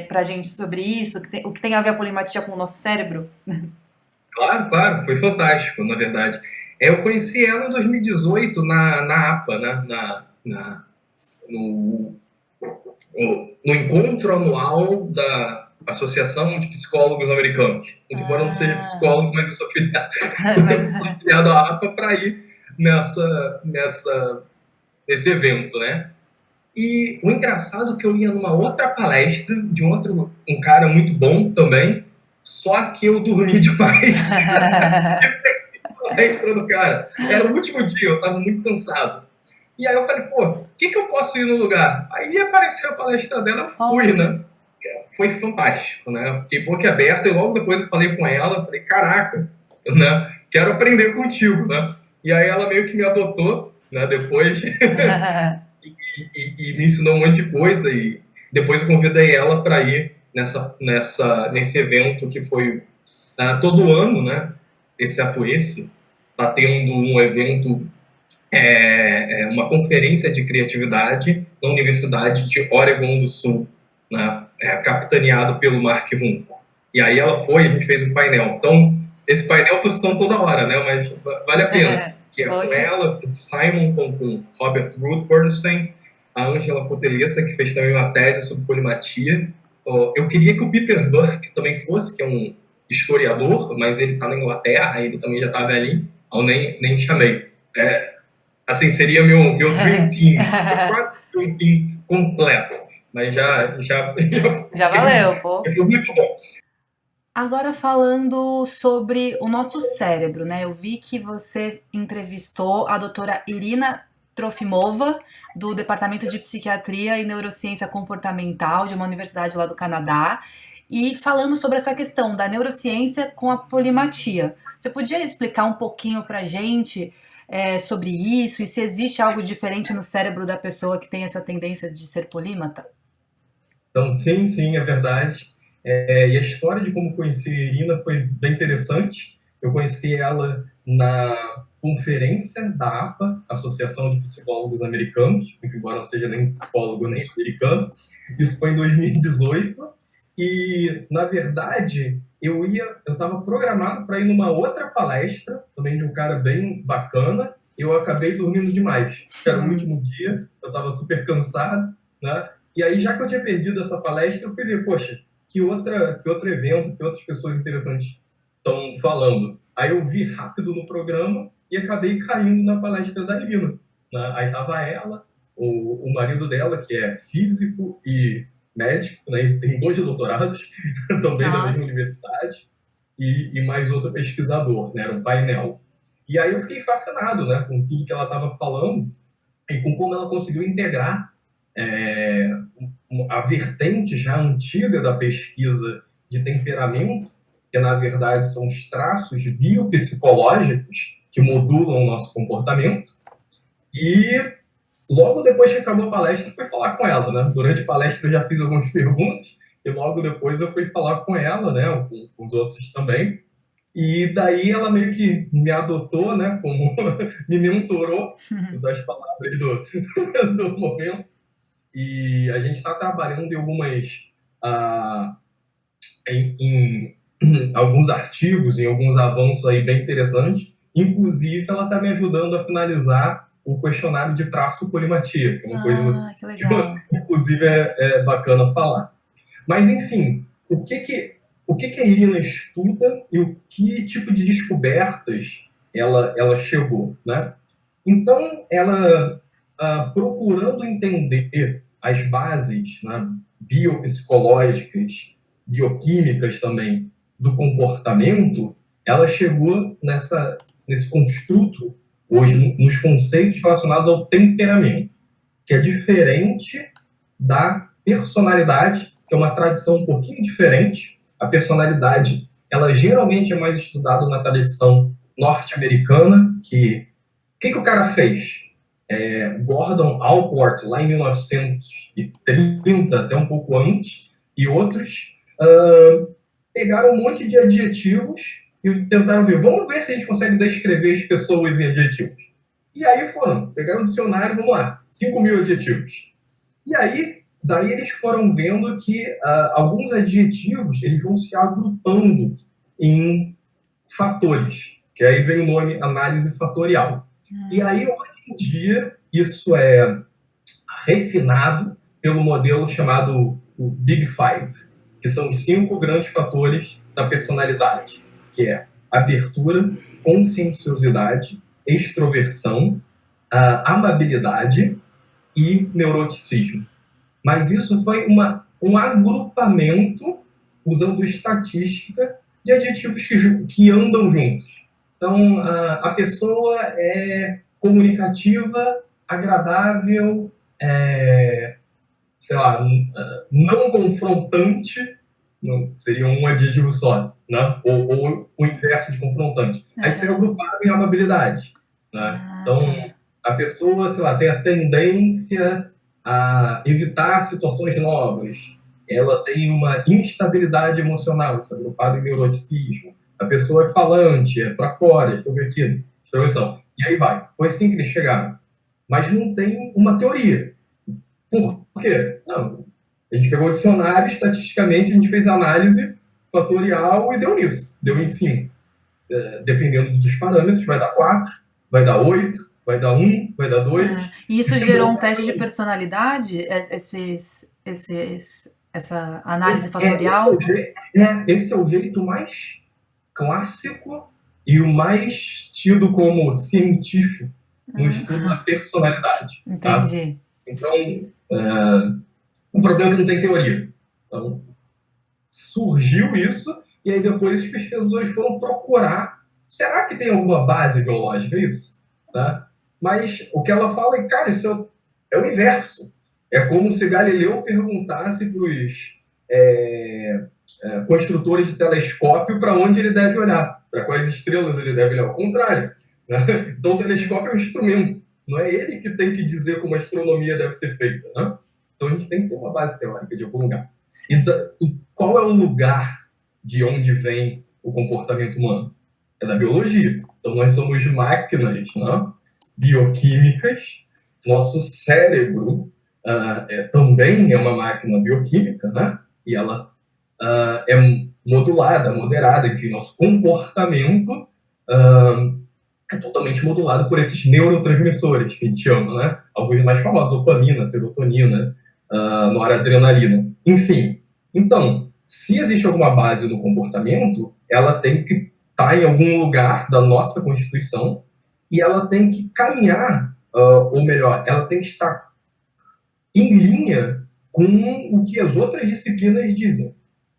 Speaker 1: pra gente sobre isso, o que tem a ver a polimatia com o nosso cérebro?
Speaker 2: Claro, foi fantástico, na verdade. Eu conheci ela em 2018 na APA, né, no encontro anual da Associação de Psicólogos Americanos. Embora eu não seja psicólogo, mas eu sou filiado à APA para ir nesse evento, né? E o engraçado é que eu ia numa outra palestra de um cara muito bom também, só que eu dormi demais. A palestra do cara. Era o último dia, eu estava muito cansado. E aí eu falei, o que eu posso ir no lugar? Aí apareceu a palestra dela, eu fui, né? Foi fantástico, né? Eu fiquei boquiaberto e logo depois eu falei com ela, falei, caraca, né? Quero aprender contigo, né? E aí ela meio que me adotou, né? Depois e me ensinou um monte de coisa e depois eu convidei ela para ir nesse evento que foi todo ano, né? Esse Apoesse está tendo um evento, uma conferência de criatividade na Universidade de Oregon do Sul, né? Capitaneado pelo Mark Rum. E aí ela foi, a gente fez um painel. Então, esse painel eu estou citando toda hora, né? Mas vale a pena. Que é com ela, com Simon, com Robert Ruth Bernstein, a Angela Potelessa, que fez também uma tese sobre polimatia. Eu queria que o Peter Burke também fosse, que é um historiador, mas ele está na Inglaterra, ele também já está velhinho, eu nem chamei. Seria meu Dream Team, quase Dream Team completo, mas
Speaker 1: já valeu, pô.
Speaker 2: Foi muito bom.
Speaker 1: Agora falando sobre o nosso cérebro, né? Eu vi que você entrevistou a doutora Irina Trofimova, do Departamento de Psiquiatria e Neurociência Comportamental de uma universidade lá do Canadá. e falando sobre essa questão da neurociência com a polimatia. Você podia explicar um pouquinho pra gente sobre isso e se existe algo diferente no cérebro da pessoa que tem essa tendência de ser polímata?
Speaker 2: Então, sim, sim, é verdade. E a história de como conheci a Irina foi bem interessante. Eu conheci ela na conferência da APA, Associação de Psicólogos Americanos, embora não seja nem psicólogo nem americano. Isso foi em 2018. E, na verdade, eu estava programado para ir numa outra palestra, também de um cara bem bacana. Eu acabei dormindo demais. Era o último dia, eu estava super cansado, né? E aí, já que eu tinha perdido essa palestra, eu fui ver, poxa, que outro evento, que outras pessoas interessantes estão falando. Aí eu vi rápido no programa e acabei caindo na palestra da Irina, né? Aí tava ela, o marido dela, que é físico e médico, né? E tem 2 doutorados, também da mesma
Speaker 1: Nossa.
Speaker 2: universidade, e mais outro pesquisador, né? Era um painel. E aí eu fiquei fascinado, né? Com tudo que ela estava falando e com como ela conseguiu integrar é, a vertente já antiga da pesquisa de temperamento, que na verdade são os traços biopsicológicos que modulam o nosso comportamento, e logo depois que acabou a palestra, eu fui falar com ela, né? Durante a palestra eu já fiz algumas perguntas, e logo depois eu fui falar com ela, né? Com os outros também, e daí ela meio que me adotou, né? Como me mentorou, usar as palavras do momento, e a gente está trabalhando em ah, em alguns artigos, em alguns avanços aí bem interessantes. Inclusive, ela está me ajudando a finalizar o questionário de traço polimatia, que é uma coisa
Speaker 1: Ah, que
Speaker 2: que,
Speaker 1: legal.
Speaker 2: inclusive, é bacana falar. Mas, enfim, o que a Irina estuda e o que tipo de descobertas ela chegou, né? Então, ela, procurando entender as bases, né, biopsicológicas, bioquímicas também, do comportamento, ela chegou nesse construto, hoje, nos conceitos relacionados ao temperamento, que é diferente da personalidade, que é uma tradição um pouquinho diferente. A personalidade, ela geralmente é mais estudada na tradição norte-americana, que o cara fez? Gordon Allport, lá em 1930, até um pouco antes, e outros, pegaram um monte de adjetivos e tentaram ver, vamos ver se a gente consegue descrever as pessoas em adjetivos. E aí pegaram o dicionário, vamos lá, 5.000 adjetivos. E aí, daí eles foram vendo que alguns adjetivos eles vão se agrupando em fatores, que aí vem o nome análise fatorial. E aí, hoje em dia, isso é refinado pelo modelo chamado o Big Five, que são os 5 grandes fatores da personalidade, que é abertura, conscienciosidade, extroversão, amabilidade e neuroticismo. Mas isso foi um agrupamento, usando estatística, de adjetivos que andam juntos. Então, a pessoa é comunicativa, agradável, sei lá, não confrontante, não, seria um adjetivo só, né? Ou o inverso de confrontante. Aí seria agrupado em amabilidade, né? Então,
Speaker 1: Tá.
Speaker 2: a pessoa, sei lá, tem a tendência a evitar situações novas, ela tem uma instabilidade emocional, isso é agrupado em neuroticismo. A pessoa é falante, é para fora, extrovertida, extroversão. E aí vai. Foi assim que eles chegaram. Mas não tem uma teoria. Por quê? Não. A gente pegou o dicionário, estatisticamente, a gente fez análise fatorial e deu nisso. Deu em 5. Dependendo dos parâmetros, vai dar 4, vai dar 8, vai dar 1, vai dar 2.
Speaker 1: E isso gerou um teste de personalidade, essa análise fatorial?
Speaker 2: Esse é o jeito mais clássico e o mais tido como científico no estudo da personalidade. Tá?
Speaker 1: Entendi.
Speaker 2: Então, o problema é que não tem teoria. Então, surgiu isso, e aí depois os pesquisadores foram procurar, será que tem alguma base biológica isso? Tá? Mas o que ela fala é, cara, isso é o inverso. É como se Galileu perguntasse para os construtores de telescópio para onde ele deve olhar, para quais estrelas ele deve olhar, ao contrário. Né? Então o telescópio é um instrumento, não é ele que tem que dizer como a astronomia deve ser feita. Né? Então a gente tem que ter uma base teórica de algum lugar. E qual é o lugar de onde vem o comportamento humano? É da biologia. Então nós somos máquinas, né, bioquímicas. Nosso cérebro também é uma máquina bioquímica, né? E ela é modulada, moderada, enfim, nosso comportamento é totalmente modulado por esses neurotransmissores que a gente chama, né? Alguns mais famosos, dopamina, serotonina, noradrenalina, enfim. Então, se existe alguma base no comportamento, ela tem que estar em algum lugar da nossa Constituição e ela tem que caminhar, ou melhor, ela tem que estar em linha com o que as outras disciplinas dizem.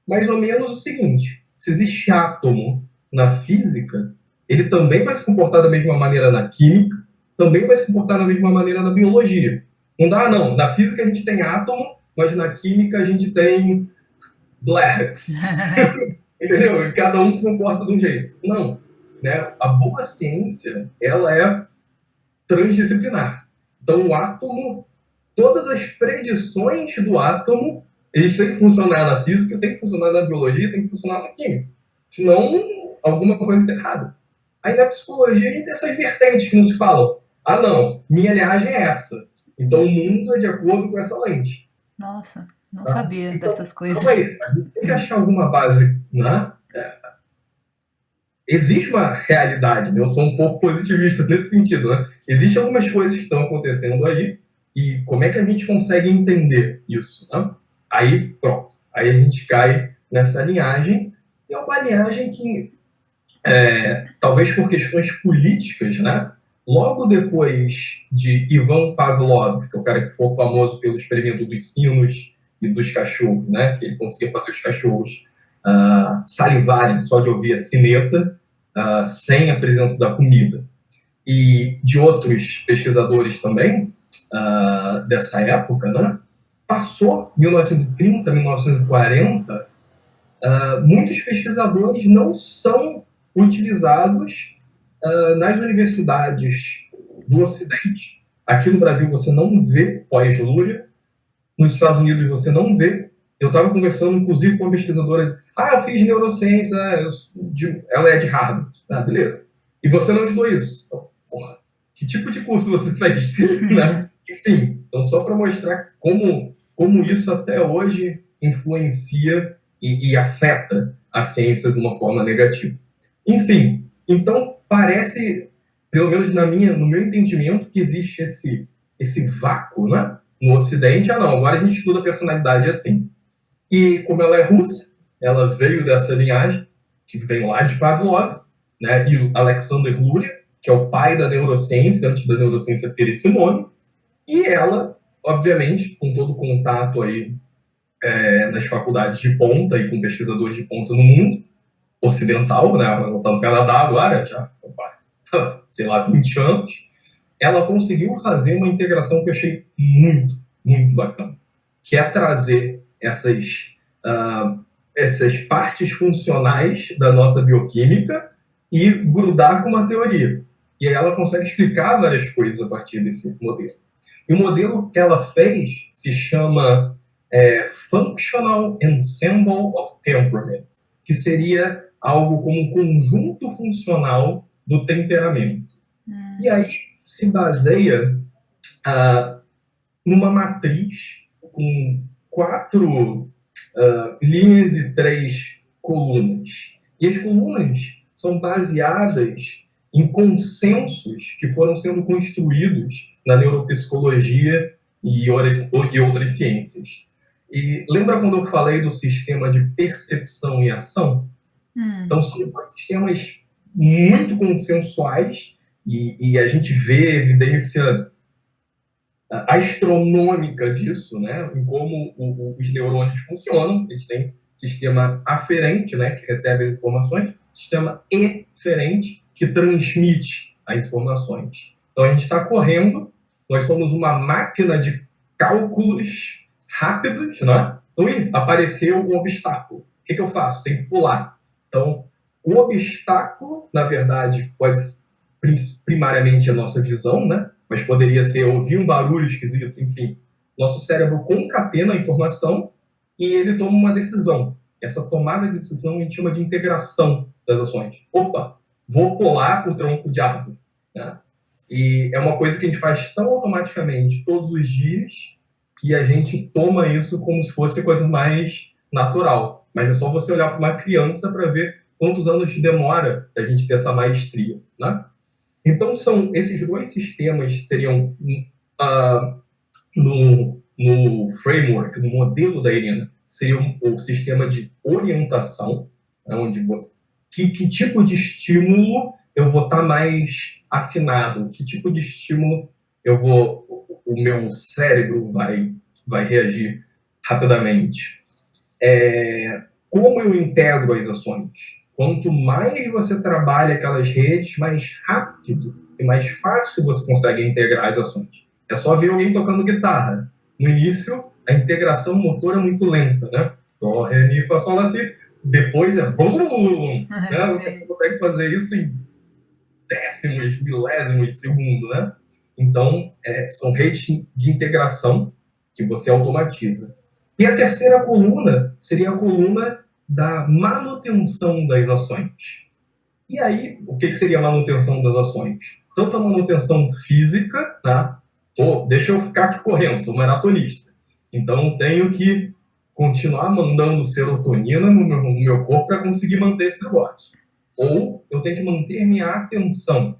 Speaker 2: Mais ou menos o seguinte: se existe átomo na física, ele também vai se comportar da mesma maneira na química, também vai se comportar da mesma maneira na biologia. Não dá, não. Na física a gente tem átomo, mas na química a gente tem blacks. Entendeu? E cada um se comporta de um jeito. Não. Né? A boa ciência, ela é transdisciplinar. Então o átomo, todas as predições do átomo, eles têm que funcionar na física, têm que funcionar na biologia, têm que funcionar na química. Senão, alguma coisa está errada. Aí na psicologia a gente tem essas vertentes que não se falam. Ah, não, minha linhagem é essa. Então o mundo é de acordo com essa lente.
Speaker 1: Nossa, não
Speaker 2: Tá?
Speaker 1: sabia
Speaker 2: Então,
Speaker 1: dessas coisas.
Speaker 2: calma aí, a gente tem que achar alguma base, né? Existe uma realidade, né? Eu sou um pouco positivista nesse sentido, né? Existem algumas coisas que estão acontecendo aí, e como é que a gente consegue entender isso, né? Aí, pronto. Aí a gente cai nessa linhagem, e é uma linhagem que, talvez por questões políticas, né? Logo depois de Ivan Pavlov, que é o cara que foi famoso pelo experimento dos sinos e dos cachorros, né? Que ele conseguia fazer os cachorros salivarem só de ouvir a sineta, sem a presença da comida. E de outros pesquisadores também, dessa época, né? Passou 1930, 1940, muitos pesquisadores não são utilizados nas universidades do Ocidente. Aqui no Brasil você não vê pós-Luria, nos Estados Unidos você não vê. Eu estava conversando, inclusive, com uma pesquisadora. Eu fiz neurociência, ela é de Harvard. Beleza. E você não estudou isso? Porra, que tipo de curso você fez? Né? Enfim, então só para mostrar como isso até hoje influencia e afeta a ciência de uma forma negativa. Enfim, então parece, pelo menos no meu entendimento, que existe esse vácuo, né? No Ocidente, não, agora a gente estuda a personalidade assim. E como ela é russa, ela veio dessa linhagem, que vem lá de Pavlov, né? E o Alexander Luria, que é o pai da neurociência, antes da neurociência ter esse nome, e ela, obviamente, com todo o contato aí nas faculdades de ponta e com pesquisadores de ponta no mundo ocidental, né? Ela está no Canadá agora, já, sei lá, 20 anos, ela conseguiu fazer uma integração que eu achei muito, muito bacana, que é trazer essas partes funcionais da nossa bioquímica e grudar com uma teoria. E aí ela consegue explicar várias coisas a partir desse modelo. E o modelo que ela fez se chama Functional Ensemble of Temperament, que seria algo como um conjunto funcional do temperamento. E aí se baseia numa matriz com 4 linhas e 3 colunas. E as colunas são baseadas em consensos que foram sendo construídos na neuropsicologia e outras ciências. E lembra quando eu falei do sistema de percepção e ação? Então, são sistemas muito consensuais e a gente vê evidência astronômica disso, né? Em como os neurônios funcionam. Eles têm sistema aferente, né, que recebe as informações, sistema eferente, que transmite as informações. Então, a gente está correndo, nós somos uma máquina de cálculos rápidos, né? Então, apareceu um obstáculo. que eu faço? Tenho que pular. Então, o obstáculo, na verdade, pode primariamente a nossa visão, né? Mas poderia ser ouvir um barulho esquisito, enfim. Nosso cérebro concatena a informação e ele toma uma decisão. Essa tomada de decisão a gente chama de integração das ações. Opa, vou pular o tronco de árvore, né? E é uma coisa que a gente faz tão automaticamente todos os dias que a gente toma isso como se fosse coisa mais natural. Mas é só você olhar para uma criança para ver quantos anos demora a gente ter essa maestria, né? Então, são esses dois sistemas seriam no framework, no modelo da Irina, seria o sistema de orientação, né, onde você... Que tipo de estímulo eu vou estar mais afinado? Que tipo de estímulo o meu cérebro vai reagir rapidamente? Como eu integro as ações? Quanto mais você trabalha aquelas redes, mais rápido e mais fácil você consegue integrar as ações. É só ver alguém tocando guitarra. No início, a integração motora é muito lenta, né? Dó, ré, mi, fá, sol, lá, si. Depois é blum, né? Você consegue fazer isso em décimos, milésimos de segundo, né? Então, são redes de integração que você automatiza. E a terceira coluna seria a coluna da manutenção das ações. E aí, o que seria a manutenção das ações? Tanto a manutenção física, tá? Deixa eu ficar aqui correndo, sou maratonista. Então, tenho que continuar mandando serotonina no meu corpo para conseguir manter esse negócio. Ou eu tenho que manter minha atenção.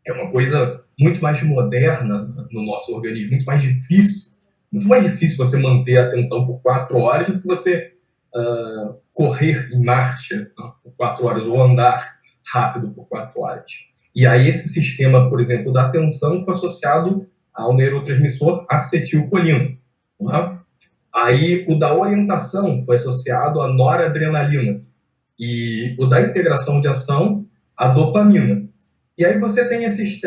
Speaker 2: É uma coisa muito mais moderna no nosso organismo, muito mais difícil. Muito mais difícil você manter a atenção por 4 horas do que você correr em marcha, né, por 4 horas ou andar rápido por 4 horas. E aí esse sistema, por exemplo, da atenção foi associado ao neurotransmissor acetilcolina. Né? Aí o da orientação foi associado à noradrenalina e o da integração de ação, a dopamina. E aí você tem essas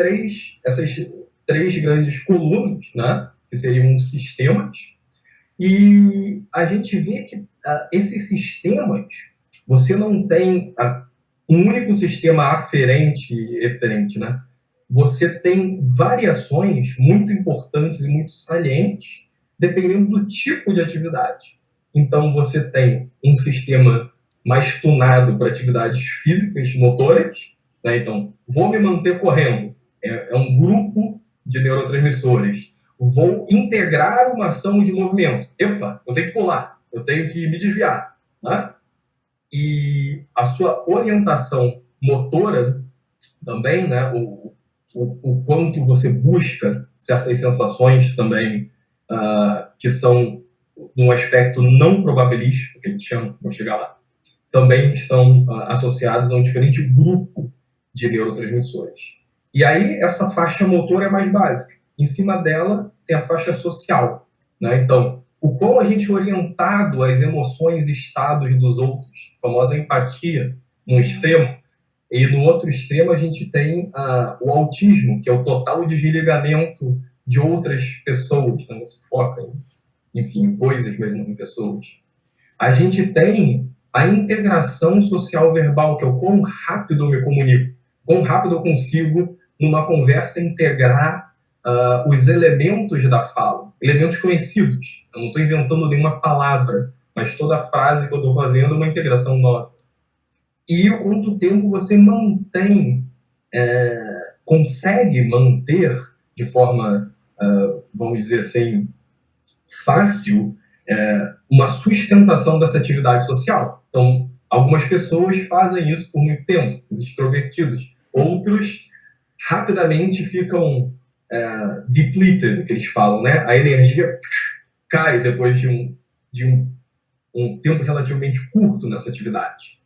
Speaker 2: três grandes colunas, né, que seriam sistemas, e a gente vê que esses sistemas, você não tem um único sistema aferente e eferente, né? Você tem variações muito importantes e muito salientes, dependendo do tipo de atividade. Então, você tem um sistema mais tunado para atividades físicas, motoras, né? Então, vou me manter correndo. É um grupo de neurotransmissores. Vou integrar uma ação de movimento. Epa, eu tenho que pular, eu tenho que me desviar. Né? E a sua orientação motora também, né? O quanto você busca certas sensações também, que são num aspecto não probabilístico, que a gente chama, vou chegar lá, também estão associadas a um diferente grupo de neurotransmissores. E aí, essa faixa motora é mais básica. Em cima dela, tem a faixa social. Né? Então, o quão a gente é orientado às emoções e estados dos outros, a famosa empatia, num extremo, e no outro extremo a gente tem o autismo, que é o total desligamento de outras pessoas, né? Você foca em coisas mesmo, em pessoas. A gente tem a integração social verbal, que é o quão rápido eu me comunico, quão rápido eu consigo, numa conversa, integrar os elementos da fala, elementos conhecidos. Eu não estou inventando nenhuma palavra, mas toda frase que eu estou fazendo é uma integração nova. E o quanto tempo você consegue manter de forma, vamos dizer assim, fácil, uma sustentação dessa atividade social. Então, algumas pessoas fazem isso por muito tempo, os extrovertidos. Outros rapidamente ficam depleted, que eles falam, né? A energia cai depois de um tempo relativamente curto nessa atividade.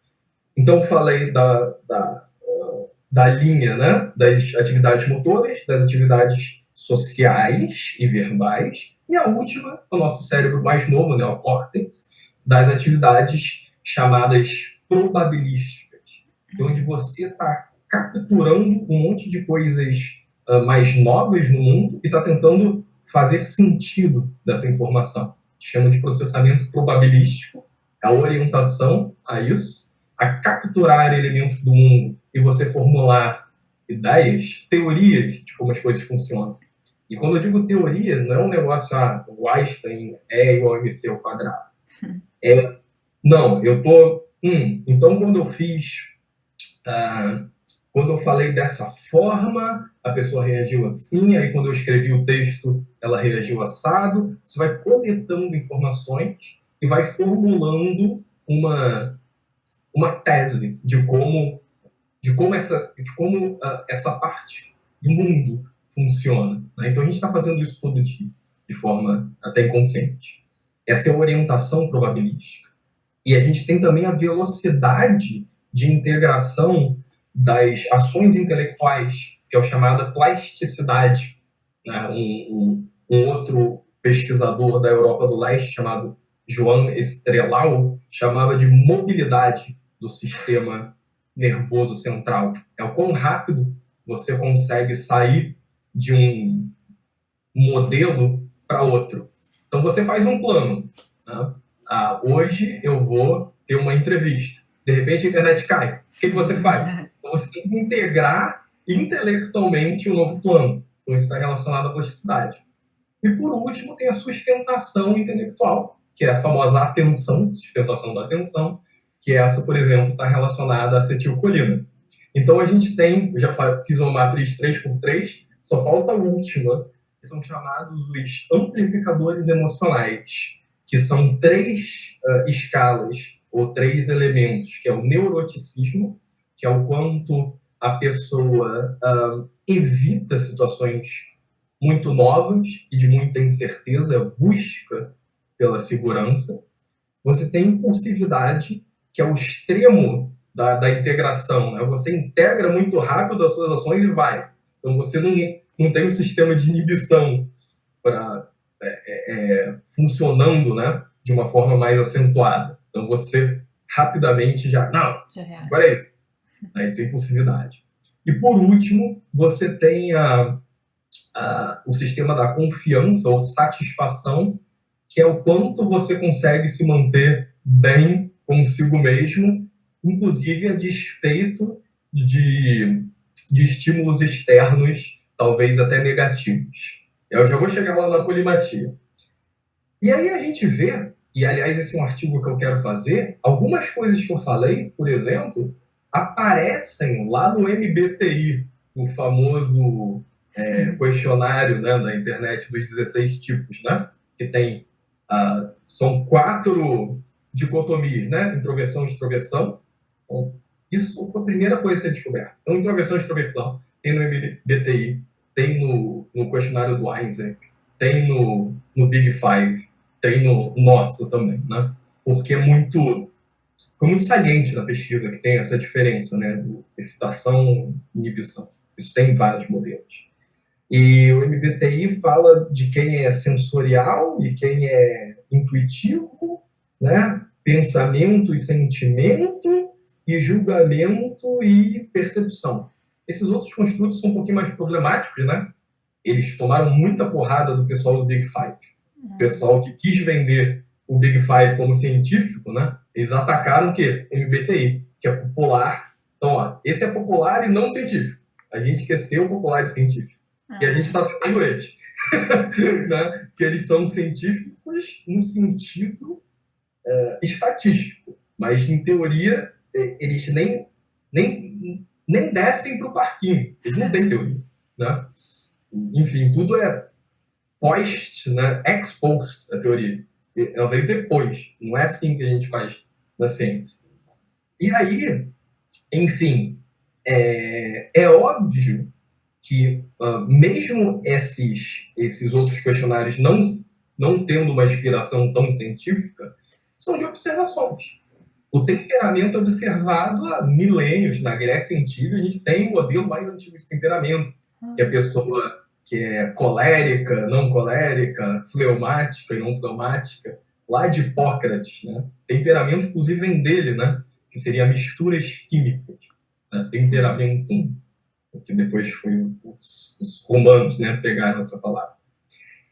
Speaker 2: Então, falei da linha, né? Das atividades motoras, das atividades sociais e verbais, e a última, o nosso cérebro mais novo, né, o córtex, das atividades chamadas probabilísticas, onde você está capturando um monte de coisas mais novas no mundo e está tentando fazer sentido dessa informação. Chama de processamento probabilístico. a orientação a isso, a capturar elementos do mundo e você formular ideias, teorias de como as coisas funcionam. E quando eu digo teoria, não é um negócio, o Einstein é igual a MC ao quadrado. Não, eu tô... então quando eu fiz... quando eu falei dessa forma, a pessoa reagiu assim, aí quando eu escrevi o texto, ela reagiu assado. Você vai coletando informações e vai formulando uma tese de como essa parte do mundo funciona, né? Então a gente está fazendo isso todo dia, de forma até inconsciente. Essa é a orientação probabilística. E a gente tem também a velocidade de integração das ações intelectuais, que é o chamada plasticidade, né? Um outro pesquisador da Europa do Leste, chamado Joan Estrelau, chamava de mobilidade do sistema nervoso central. É o quão rápido você consegue sair de um modelo para outro. Então você faz um plano, né? Hoje eu vou ter uma entrevista. De repente a internet cai. O que você faz? Então você tem que integrar intelectualmente um novo plano. Então isso está relacionado à plasticidade. E por último tem a sustentação intelectual, que é a famosa atenção, sustentação da atenção, que essa, por exemplo, está relacionada à acetilcolina. Então a gente tem, eu já fiz uma matriz 3x3, só falta a última, que são chamados os amplificadores emocionais, que são 3 escalas ou 3 elementos, que é o neuroticismo, que é o quanto a pessoa evita situações muito novas e de muita incerteza, busca pela segurança. Você tem impulsividade, que é o extremo da integração, né? Você integra muito rápido as suas ações e vai. Então você não tem um sistema de inibição funcionando, né, de uma forma mais acentuada. Então você rapidamente agora é isso. Essa é a impulsividade. E por último, você tem o sistema da confiança ou satisfação, que é o quanto você consegue se manter bem consigo mesmo, inclusive a despeito de estímulos externos, talvez até negativos. Eu já vou chegar lá na polimatia. E aí a gente vê, e aliás esse é um artigo que eu quero fazer, algumas coisas que eu falei, por exemplo, aparecem lá no MBTI, o famoso questionário, né, da internet dos 16 tipos, né, que tem, são 4 dicotomias, né, introversão e extroversão. Então, isso foi a primeira coisa a ser descoberta. Então, introversão e extroversão tem no MBTI, tem no questionário do Einstein, tem no Big Five, tem no nosso também, né, porque foi muito saliente na pesquisa que tem essa diferença, né, do excitação e inibição. Isso tem em vários modelos. E o MBTI fala de quem é sensorial e quem é intuitivo, né, pensamento e sentimento, e julgamento e percepção. Esses outros construtos são um pouquinho mais problemáticos, né? Eles tomaram muita porrada do pessoal do Big Five. O pessoal que quis vender o Big Five como científico, né? Eles atacaram o quê? MBTI, que é popular. Então, esse é popular e não científico. A gente quer ser o popular e científico. E a gente está tentando eles. Né? Que eles são científicos no sentido estatístico. Mas, em teoria, eles nem descem para o parquinho. Eles não têm teoria. Né? Enfim, tudo é post, né? Ex-post, a teoria. Ela veio depois. Não é assim que a gente faz na ciência. E aí, enfim, é óbvio que mesmo esses outros questionários não tendo uma inspiração tão científica, são de observações. O temperamento observado há milênios. Na Grécia Antiga, a gente tem o modelo mais antigo de temperamento, que é a pessoa que é colérica, não colérica, fleumática e não fleumática, lá de Hipócrates, né? Temperamento, inclusive, vem dele, né? Que seria misturas químicas. Né? Temperamento, que depois foi os romanos, né? Pegaram essa palavra.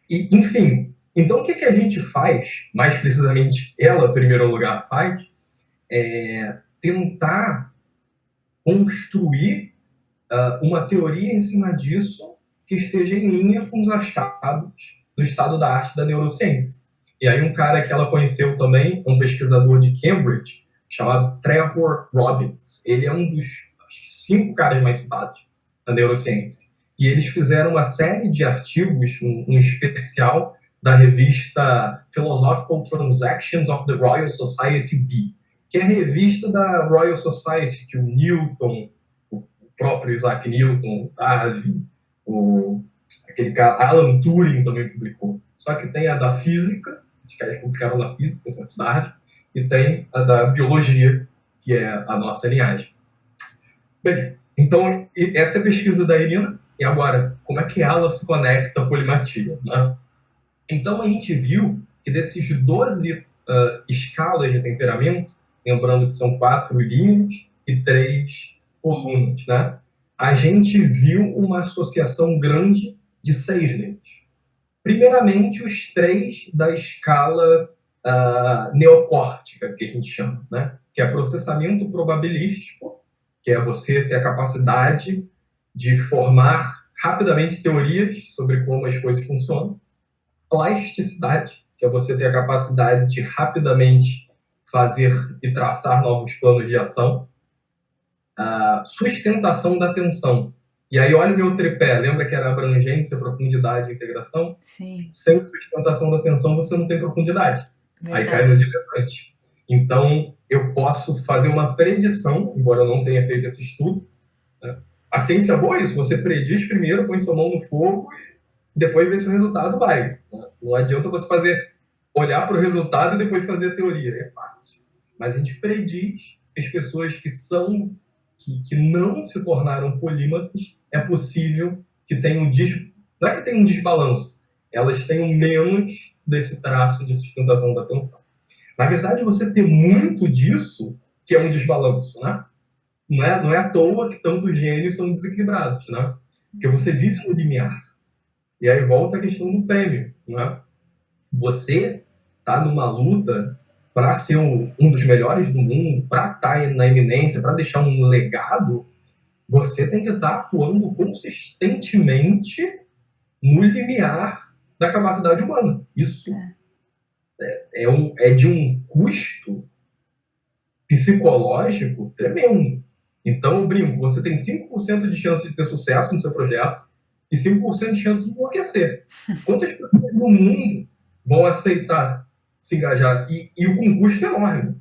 Speaker 2: E, enfim, Então, o que a gente faz, mais precisamente ela, em primeiro lugar, faz, é tentar construir uma teoria em cima disso que esteja em linha com os achados do estado da arte da neurociência. E aí um cara que ela conheceu também, um pesquisador de Cambridge, chamado Trevor Robbins. Ele é um dos, acho que, 5 caras mais citados da neurociência. E eles fizeram uma série de artigos, um especial da revista Philosophical Transactions of the Royal Society B, que é a revista da Royal Society, que o Newton, o próprio Isaac Newton, o Darwin, aquele cara, Alan Turing também publicou. Só que tem a da física, esses caras publicaram na física, certo? Darwin, e tem a da biologia, que é a nossa linhagem. Bem, então essa é a pesquisa da Irina. E agora, como é que ela se conecta à polimatia, né? Então a gente viu que desses 12 escalas de temperamento, lembrando que são 4 linhas e 3 colunas, né? A gente viu uma associação grande de 6 linhas. Primeiramente, os 3 da escala neocórtica, que a gente chama, né? Que é processamento probabilístico, que é você ter a capacidade de formar rapidamente teorias sobre como as coisas funcionam. Plasticidade, que é você ter a capacidade de rapidamente fazer e traçar novos planos de ação. Sustentação da atenção. E aí, olha o meu tripé. Lembra que era abrangência, profundidade e integração?
Speaker 1: Sim.
Speaker 2: Sem sustentação da atenção, você não tem profundidade.
Speaker 1: Verdade.
Speaker 2: Aí cai no diletante. Então, eu posso fazer uma predição, embora eu não tenha feito esse estudo, né? A ciência boa é isso. Você prediz primeiro, põe sua mão no fogo e depois vê se o resultado vai. Não adianta você olhar para o resultado e depois fazer a teoria. É fácil. Mas a gente prediz que as pessoas que não se tornaram polímatas, é possível que tenham não é que tenham um desbalanço, elas tenham menos desse traço de sustentação da atenção. Na verdade, você ter muito disso, que é um desbalanço, né? Não é à toa que tantos gênios são desequilibrados, né? Porque você vive no limiar. E aí volta a questão do prêmio, né? Você está numa luta para ser um dos melhores do mundo, para estar na eminência, para deixar um legado, você tem que estar atuando consistentemente no limiar da capacidade humana. Isso é de um custo psicológico tremendo. Então, eu brinco, você tem 5% de chance de ter sucesso no seu projeto e 5% de chance de enlouquecer. Quantas pessoas no mundo vão aceitar se engajar? E o custo é enorme.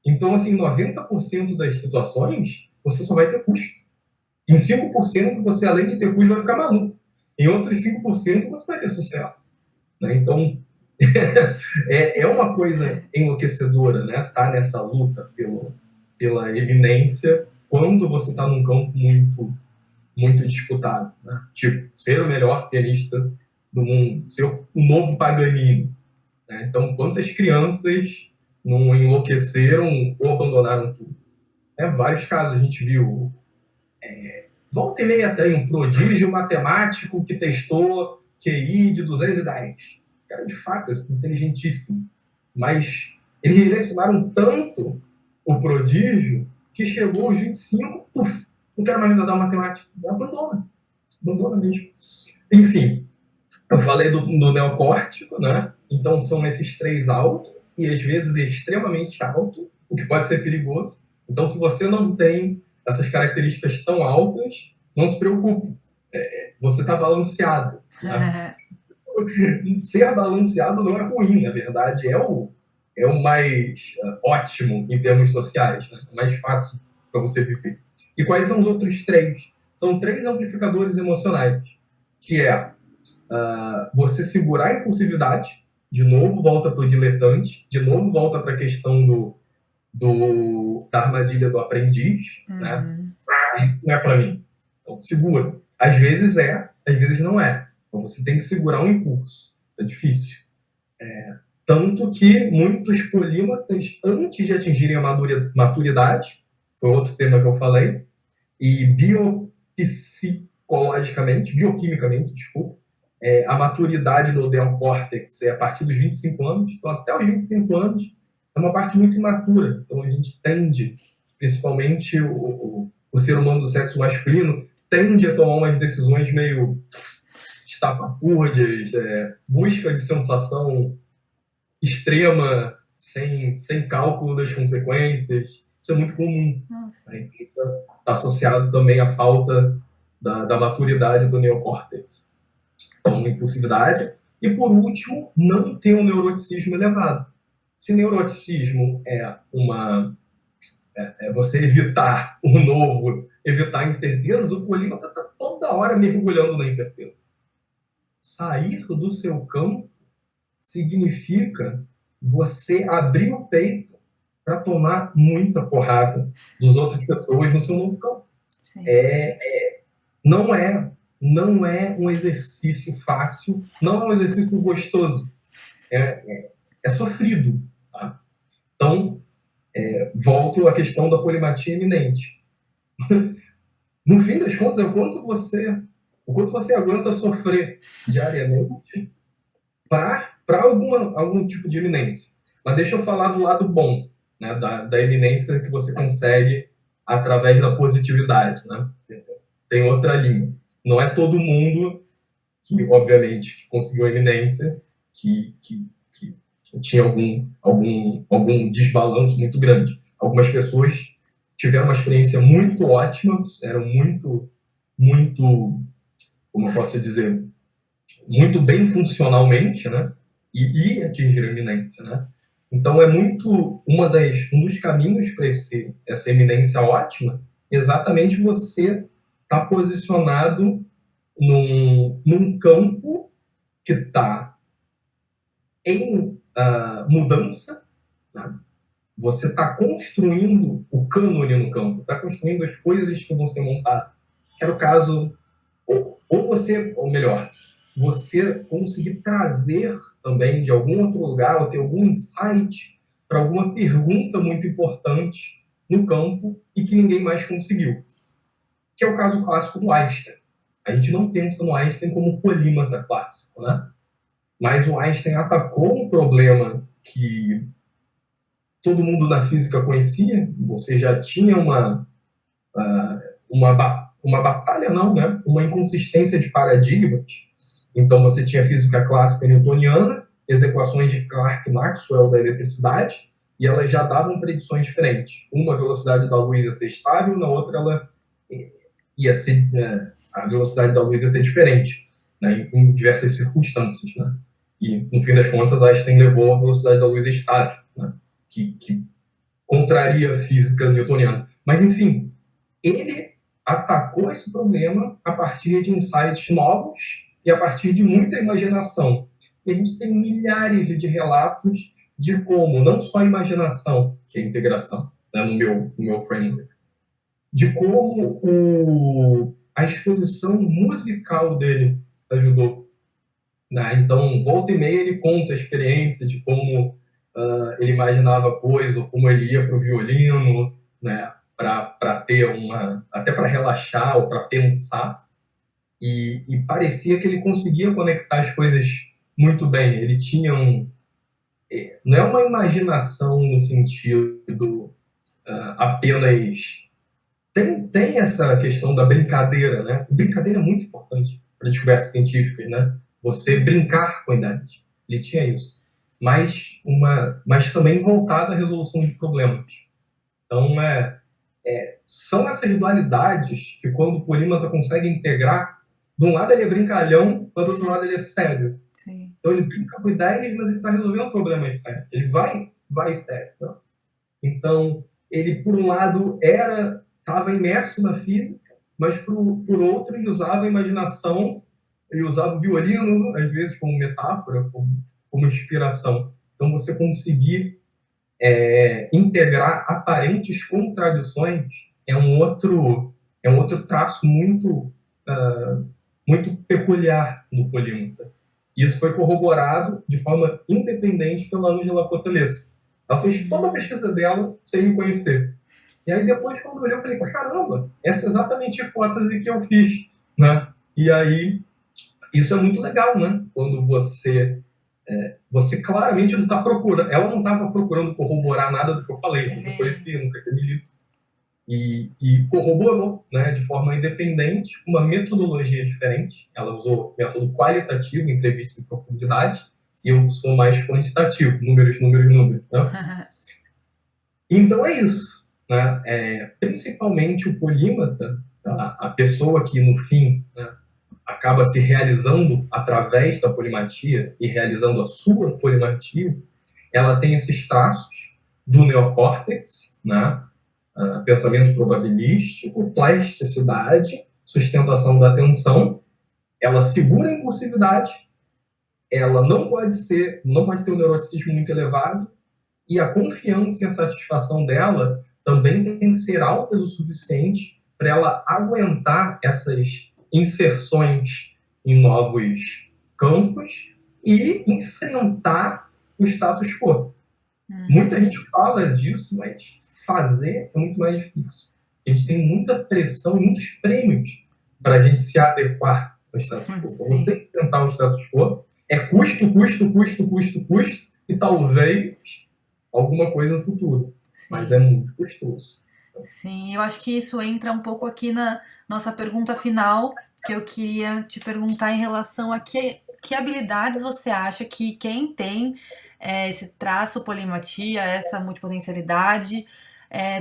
Speaker 2: Então, assim, 90% das situações, você só vai ter custo. Em 5%, você, além de ter custo, vai ficar maluco. Em outros 5%, você vai ter sucesso. Né? Então, é uma coisa enlouquecedora, né? Tá nessa luta pela eminência quando você está num campo muito, muito disputado. Né? Tipo, ser o melhor pianista do mundo, ser o novo Paganini. Né? Então, quantas crianças não enlouqueceram ou abandonaram tudo? Vários casos a gente viu. Volta e meia tem um prodígio matemático que testou QI de 210. Cara, de fato, é inteligentíssimo. Mas eles direcionaram tanto o prodígio que chegou aos 25, não quero mais estudar matemática. Abandona mesmo. Enfim, eu falei do neocórtico, né? Então são esses 3 altos e às vezes extremamente alto, o que pode ser perigoso. Então, se você não tem essas características tão altas, não se preocupe. Você está balanceado. Né? Ser balanceado não é ruim, na verdade, é o mais ótimo em termos sociais, né? É mais fácil para você viver. E quais são os outros 3? São 3 amplificadores emocionais, que é você segurar a impulsividade, de novo volta para o diletante, de novo volta para a questão da armadilha do aprendiz, né? Isso não é para mim. Então, segura. Às vezes às vezes não é. Então, você tem que segurar um impulso. É difícil. Tanto que muitos polímatas, antes de atingirem a maturidade, foi outro tema que eu falei, e bioquimicamente, desculpa, A maturidade do neocórtex é a partir dos 25 anos, então até os 25 anos é uma parte muito imatura. Então a gente tende, principalmente o ser humano do sexo masculino, tende a tomar umas decisões meio estapafúrdias, busca de sensação extrema, sem cálculo das consequências. Isso é muito comum. Né? Isso está associado também à falta da maturidade do neocórtex. Então, impulsividade. E, por último, não ter um neuroticismo elevado. Se neuroticismo é você evitar o novo, evitar incertezas, o polímata está toda hora mergulhando na incerteza. Sair do seu campo significa você abrir o peito para tomar muita porrada dos outras pessoas no seu novo campo. Não é um exercício fácil, não é um exercício gostoso. É sofrido. Tá? Então, volto à questão da polimatia iminente. No fim das contas, é o quanto você aguenta sofrer diariamente para algum tipo de eminência. Mas deixa eu falar do lado bom, né, da eminência que você consegue através da positividade. Né? Tem outra linha. Não é todo mundo que, obviamente, que conseguiu a eminência que tinha algum desbalanço muito grande. Algumas pessoas tiveram uma experiência muito ótima, eram muito, como eu posso dizer, muito bem funcionalmente, né? E atingiram a eminência, né? Então, um dos caminhos para essa eminência ótima é exatamente você estar posicionado num campo que está em mudança, né? Você está construindo o cânone no campo, está construindo as coisas que vão ser montadas. Que era o caso, ou melhor, você conseguir trazer também de algum outro lugar, ou ter algum insight para alguma pergunta muito importante no campo e que ninguém mais conseguiu. Que é o caso clássico do Einstein. A gente não pensa no Einstein como polímata clássico, né? Mas o Einstein atacou um problema que todo mundo na física conhecia, você já tinha uma batalha, não, né? Uma inconsistência de paradigmas. Então você tinha física clássica newtoniana, as equações de Clark-Maxwell da eletricidade, e elas já davam predições diferentes. Uma, a velocidade da luz ia ser estável, na outra ela ia ser, a velocidade da luz ia ser diferente, né? Em diversas circunstâncias, né? E, no fim das contas, Einstein levou a velocidade da luz estável, né? que contraria a física newtoniana. Mas, enfim, ele atacou esse problema a partir de insights novos e a partir de muita imaginação. E a gente tem milhares de relatos de como, não só a imaginação, que é a integração, né, no meu framework, de como a exposição musical dele ajudou. Né? Então, volta e meia ele conta a experiência de como ele imaginava coisas, ou como ele ia para o violino, né? Para ter até para relaxar ou para pensar, e parecia que ele conseguia conectar as coisas muito bem. Ele tinha não é uma imaginação no sentido apenas tem essa questão da brincadeira, né? Brincadeira é muito importante para descobertas científicas, né? Você brincar com a idade. Ele tinha isso, mas também voltada à resolução de problemas. Então, são essas dualidades que, quando o polímata consegue integrar, de um lado ele é brincalhão, do outro lado ele é sério.
Speaker 1: Sim.
Speaker 2: Então ele brinca com ideias, mas ele está resolvendo problemas sérios. Ele vai sério. Né? Então, ele, por um lado, estava imerso na física, mas, por outro, ele usava a imaginação, ele usava o violino, às vezes, como metáfora, como inspiração. Então, você conseguir integrar aparentes contradições é um outro traço muito peculiar no polímata. Isso foi corroborado de forma independente pela Angela Cotelesi. Ela fez toda a pesquisa dela sem me conhecer. E aí depois, quando eu olhei, eu falei, caramba, essa é exatamente a hipótese que eu fiz. Né? E aí Isso é muito legal, né? Quando você claramente não está procurando, ela não estava procurando corroborar nada do que eu falei, eu nunca
Speaker 1: Sim.
Speaker 2: conhecia, nunca tinha me lido, e corroborou, né, de forma independente, com uma metodologia diferente. Ela usou método qualitativo, entrevista em profundidade, e eu sou mais quantitativo, números, números, números. Né? Então é isso. Né? Principalmente o polímata, tá? A pessoa que, no fim, né, acaba se realizando através da polimatia e realizando a sua polimatia, ela tem esses traços do neocórtex, né? Pensamento probabilístico, plasticidade, sustentação da atenção, ela segura a impulsividade, ela não pode ter um neuroticismo muito elevado, e a confiança e a satisfação dela também tem que ser altas o suficiente para ela aguentar essas inserções em novos campos e enfrentar o status quo. Muita gente fala disso, mas fazer é muito mais difícil. A gente tem muita pressão e muitos prêmios para a gente se adequar ao status quo. Para você enfrentar o status quo, é custo, custo, custo, custo, custo, e talvez alguma coisa no futuro. Sim. Mas é muito custoso.
Speaker 1: Sim, eu acho que isso entra um pouco aqui na nossa pergunta final, que eu queria te perguntar em relação a que habilidades você acha que quem tem esse traço polimatia, essa multipotencialidade,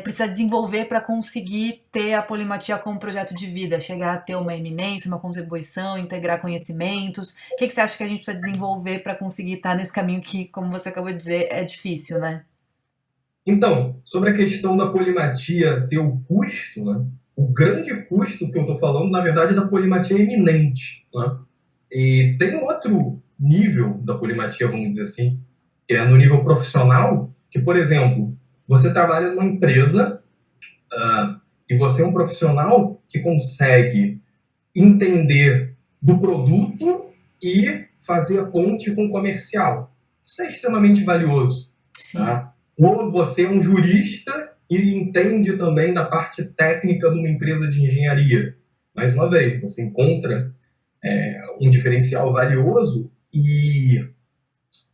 Speaker 1: precisa desenvolver para conseguir ter a polimatia como projeto de vida, chegar a ter uma eminência, uma contribuição, integrar conhecimentos. O que você acha que a gente precisa desenvolver para conseguir estar nesse caminho que, como você acabou de dizer, é difícil, né?
Speaker 2: Então, sobre a questão da polimatia ter o custo, né? O grande custo que eu estou falando, na verdade, é da polimatia eminente. Né? E tem outro nível da polimatia, vamos dizer assim, que é no nível profissional, que, por exemplo, você trabalha numa empresa e você é um profissional que consegue entender do produto e fazer a ponte com o comercial. Isso é extremamente valioso. Tá? Ou você é um jurista e entende também da parte técnica de uma empresa de engenharia. Mais uma vez, você encontra um diferencial valioso e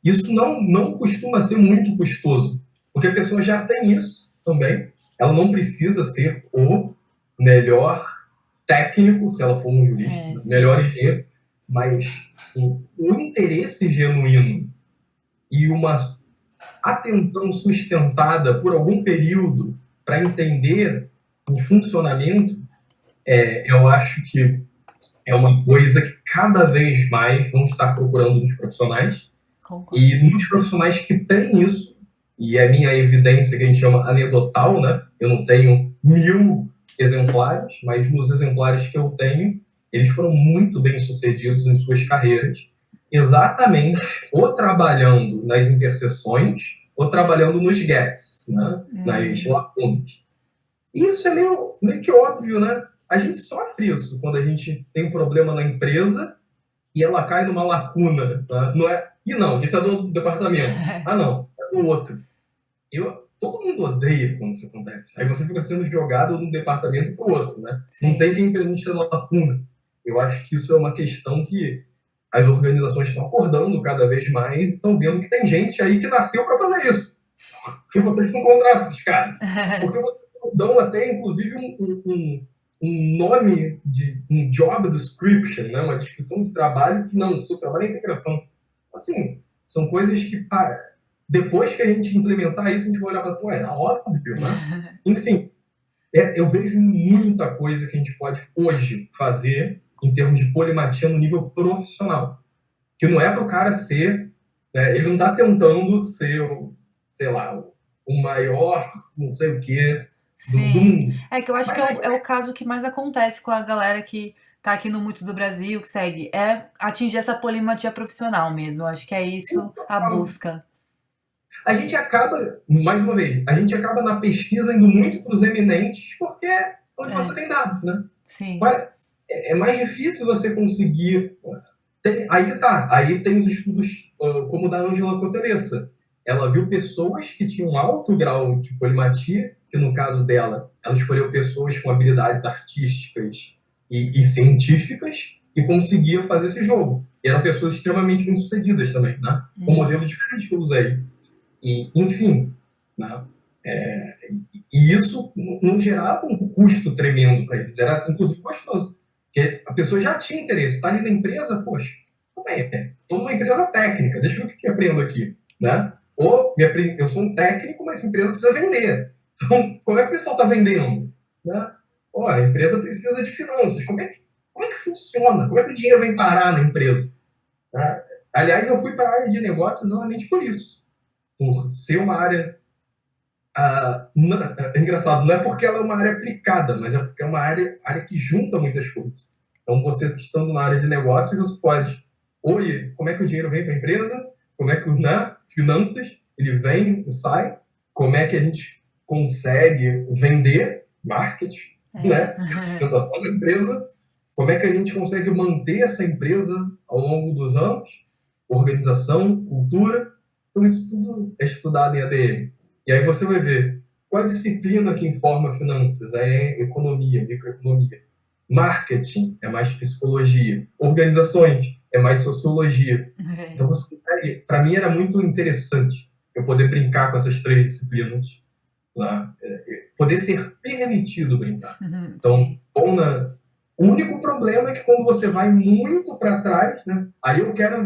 Speaker 2: isso não costuma ser muito custoso, porque a pessoa já tem isso também. Ela não precisa ser o melhor técnico, se ela for um jurista, melhor engenheiro, mas um interesse genuíno e uma atenção sustentada por algum período para entender o funcionamento, eu acho que é uma coisa que cada vez mais vão estar procurando nos profissionais. Concordo. E muitos profissionais que têm isso, e é minha evidência que a gente chama anedotal, né? Eu não tenho 1000 exemplares, mas nos exemplares que eu tenho, eles foram muito bem sucedidos em suas carreiras, exatamente ou trabalhando nas interseções ou trabalhando nos gaps, né? Nas lacunas. Isso é meio que óbvio, né? A gente sofre isso quando a gente tem um problema na empresa e ela cai numa lacuna. Tá? Não, isso é do departamento. Ah, não, é do outro. Todo mundo odeia quando isso acontece. Aí você fica sendo jogado de um departamento para o outro, né? Sim. Não tem quem preencha a lacuna. Eu acho que isso é uma questão que as organizações estão acordando cada vez mais e estão vendo que tem gente aí que nasceu para fazer isso. Que vocês não contratam esses caras. Porque vocês dão até, inclusive, um nome de um job description, né? Uma descrição de trabalho que não, o seu trabalho é integração. Assim, são coisas que, depois que a gente implementar isso, a gente vai olhar para tu, é óbvio, né? Enfim, eu vejo muita coisa que a gente pode hoje fazer em termos de polimatia no nível profissional. Que não é para o cara ser, né, ele não está tentando ser, sei lá, o maior, não sei o quê, do mundo.
Speaker 1: Que eu acho que é o caso que mais acontece com a galera que tá aqui no Muitos do Brasil, que segue, é atingir essa polimatia profissional mesmo. Eu acho que é isso a busca.
Speaker 2: A gente acaba, mais uma vez, a gente acaba na pesquisa indo muito para os eminentes, porque é onde você tem dados, né?
Speaker 1: Sim.
Speaker 2: É mais difícil você conseguir... Aí tem os estudos como o da Ângela Cotelessa. Ela viu pessoas que tinham alto grau de polimatia, que no caso dela, ela escolheu pessoas com habilidades artísticas e científicas, e conseguia fazer esse jogo. E eram pessoas extremamente bem-sucedidas também, né? Com um modelo diferente que eu usei. E, enfim, né? E isso não gerava um custo tremendo para eles, era inclusive gostoso. Porque a pessoa já tinha interesse, está ali na empresa, poxa, estou numa empresa técnica, deixa eu ver o que eu aprendo aqui. Né? Ou eu sou um técnico, mas a empresa precisa vender. Então, como é que o pessoal está vendendo? Né? Olha, a empresa precisa de finanças, como é que funciona? Como é que o dinheiro vem parar na empresa? Né? Aliás, eu fui para a área de negócios exatamente por isso. Por ser uma área é engraçado, não é porque ela é uma área aplicada, mas é porque é uma área que junta muitas coisas. Então, você estando na área de negócios, você pode, como é que o dinheiro vem para a empresa, como é que, né, finanças, ele vem e sai, como é que a gente consegue vender, marketing, né, sustentação da empresa, como é que a gente consegue manter essa empresa ao longo dos anos, organização, cultura, então isso tudo é estudado em ADM. E aí você vai ver qual a disciplina que informa finanças é economia, microeconomia. Marketing é mais psicologia. Organizações é mais sociologia. Então você consegue. Para mim era muito interessante eu poder brincar com essas três disciplinas, né? Poder ser permitido brincar. Então, o único problema é que quando você vai muito para trás, né? Aí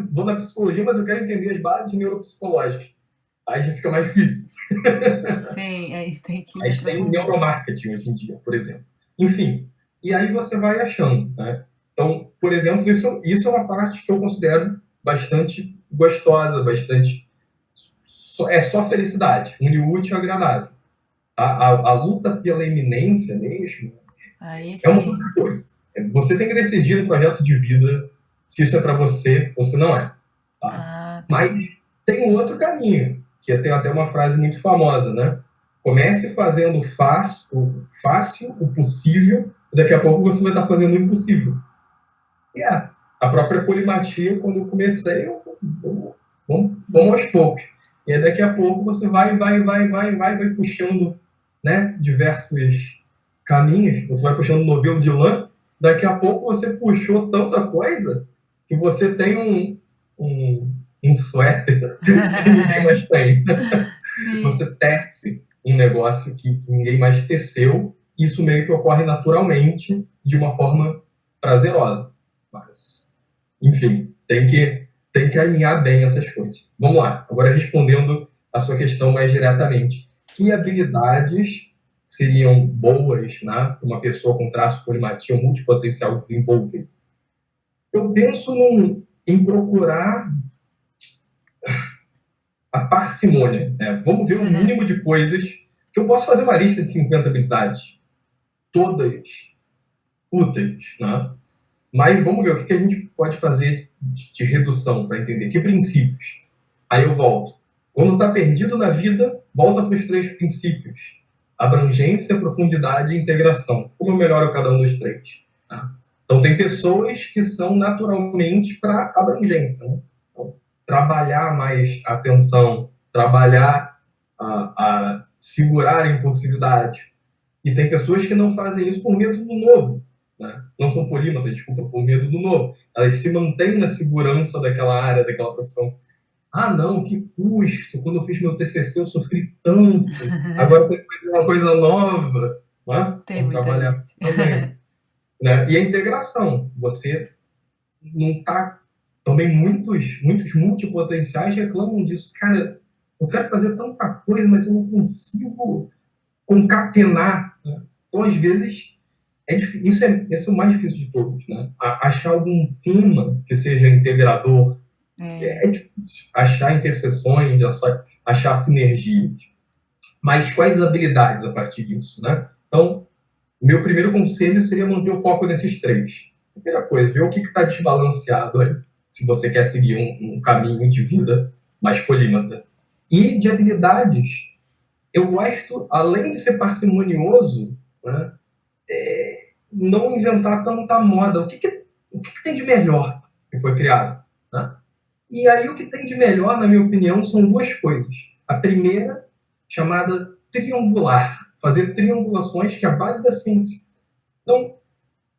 Speaker 2: vou na psicologia, mas eu quero entender as bases neuropsicológicas. Aí já fica mais difícil.
Speaker 1: Sim, aí tem que
Speaker 2: A gente tem neuromarketing hoje em dia, por exemplo. Enfim, e aí você vai achando. Né? Então, por exemplo, isso é uma parte que eu considero bastante gostosa, bastante... É só felicidade, unir o útil ao agradável. A luta pela eminência mesmo é uma outra coisa. Você tem que decidir no projeto de vida se isso é para você ou se não é. Tá? Mas tem um outro caminho, que tem até uma frase muito famosa, né? Comece fazendo fácil, o possível, e daqui a pouco você vai estar fazendo o impossível. E a própria polimatia, quando eu comecei, vamos aos poucos. E aí daqui a pouco você vai puxando, né, diversos caminhos, você vai puxando novelo de lã, daqui a pouco você puxou tanta coisa que você tem um suéter que ninguém mais tem. Você tece um negócio que ninguém mais teceu, isso meio que ocorre naturalmente, de uma forma prazerosa. Mas, enfim, tem que alinhar bem essas coisas. Vamos lá, agora respondendo a sua questão mais diretamente. Que habilidades seriam boas, né, para uma pessoa com traço polimatia ou multipotencial desenvolver? Eu penso em procurar a parcimônia. Né? Vamos ver um mínimo de coisas que eu posso fazer uma lista de 50 habilidades, todas úteis, né? Mas vamos ver o que a gente pode fazer de redução para entender que princípios. Aí eu volto. Quando está perdido na vida, volta para os 3 princípios: abrangência, profundidade e integração. Como eu melhoro cada um dos 3? Tá? Então, tem pessoas que são naturalmente para abrangência. Né? Então, trabalhar mais a atenção, trabalhar a segurar a impulsividade. E tem pessoas que não fazem isso por medo do novo. Né? Não são polímatas, desculpa, por medo do novo. Elas se mantêm na segurança daquela área, daquela profissão. Ah, não, que custo. Quando eu fiz meu TCC, eu sofri tanto. Agora tem que fazer uma coisa nova. Né? Vamos trabalhar também. Né? E a integração. Você não está... Também muitos multipotenciais reclamam disso. Cara, eu quero fazer tanta coisa, mas eu não consigo concatenar. Né? Então, às vezes, esse é o mais difícil de todos. Né? Achar algum tema que seja integrador. É difícil achar interseções, achar sinergias. Mas quais habilidades a partir disso? Né? Então, meu primeiro conselho seria manter o foco nesses 3. Primeira coisa, ver o que está desbalanceado aí, se você quer seguir um caminho de vida mais polímata. E de habilidades, eu gosto, além de ser parcimonioso, né, não inventar tanta moda. O que tem de melhor que foi criado? Né? E aí o que tem de melhor, na minha opinião, são 2 coisas. A primeira, chamada triangular. Fazer triangulações, que é a base da ciência. Então,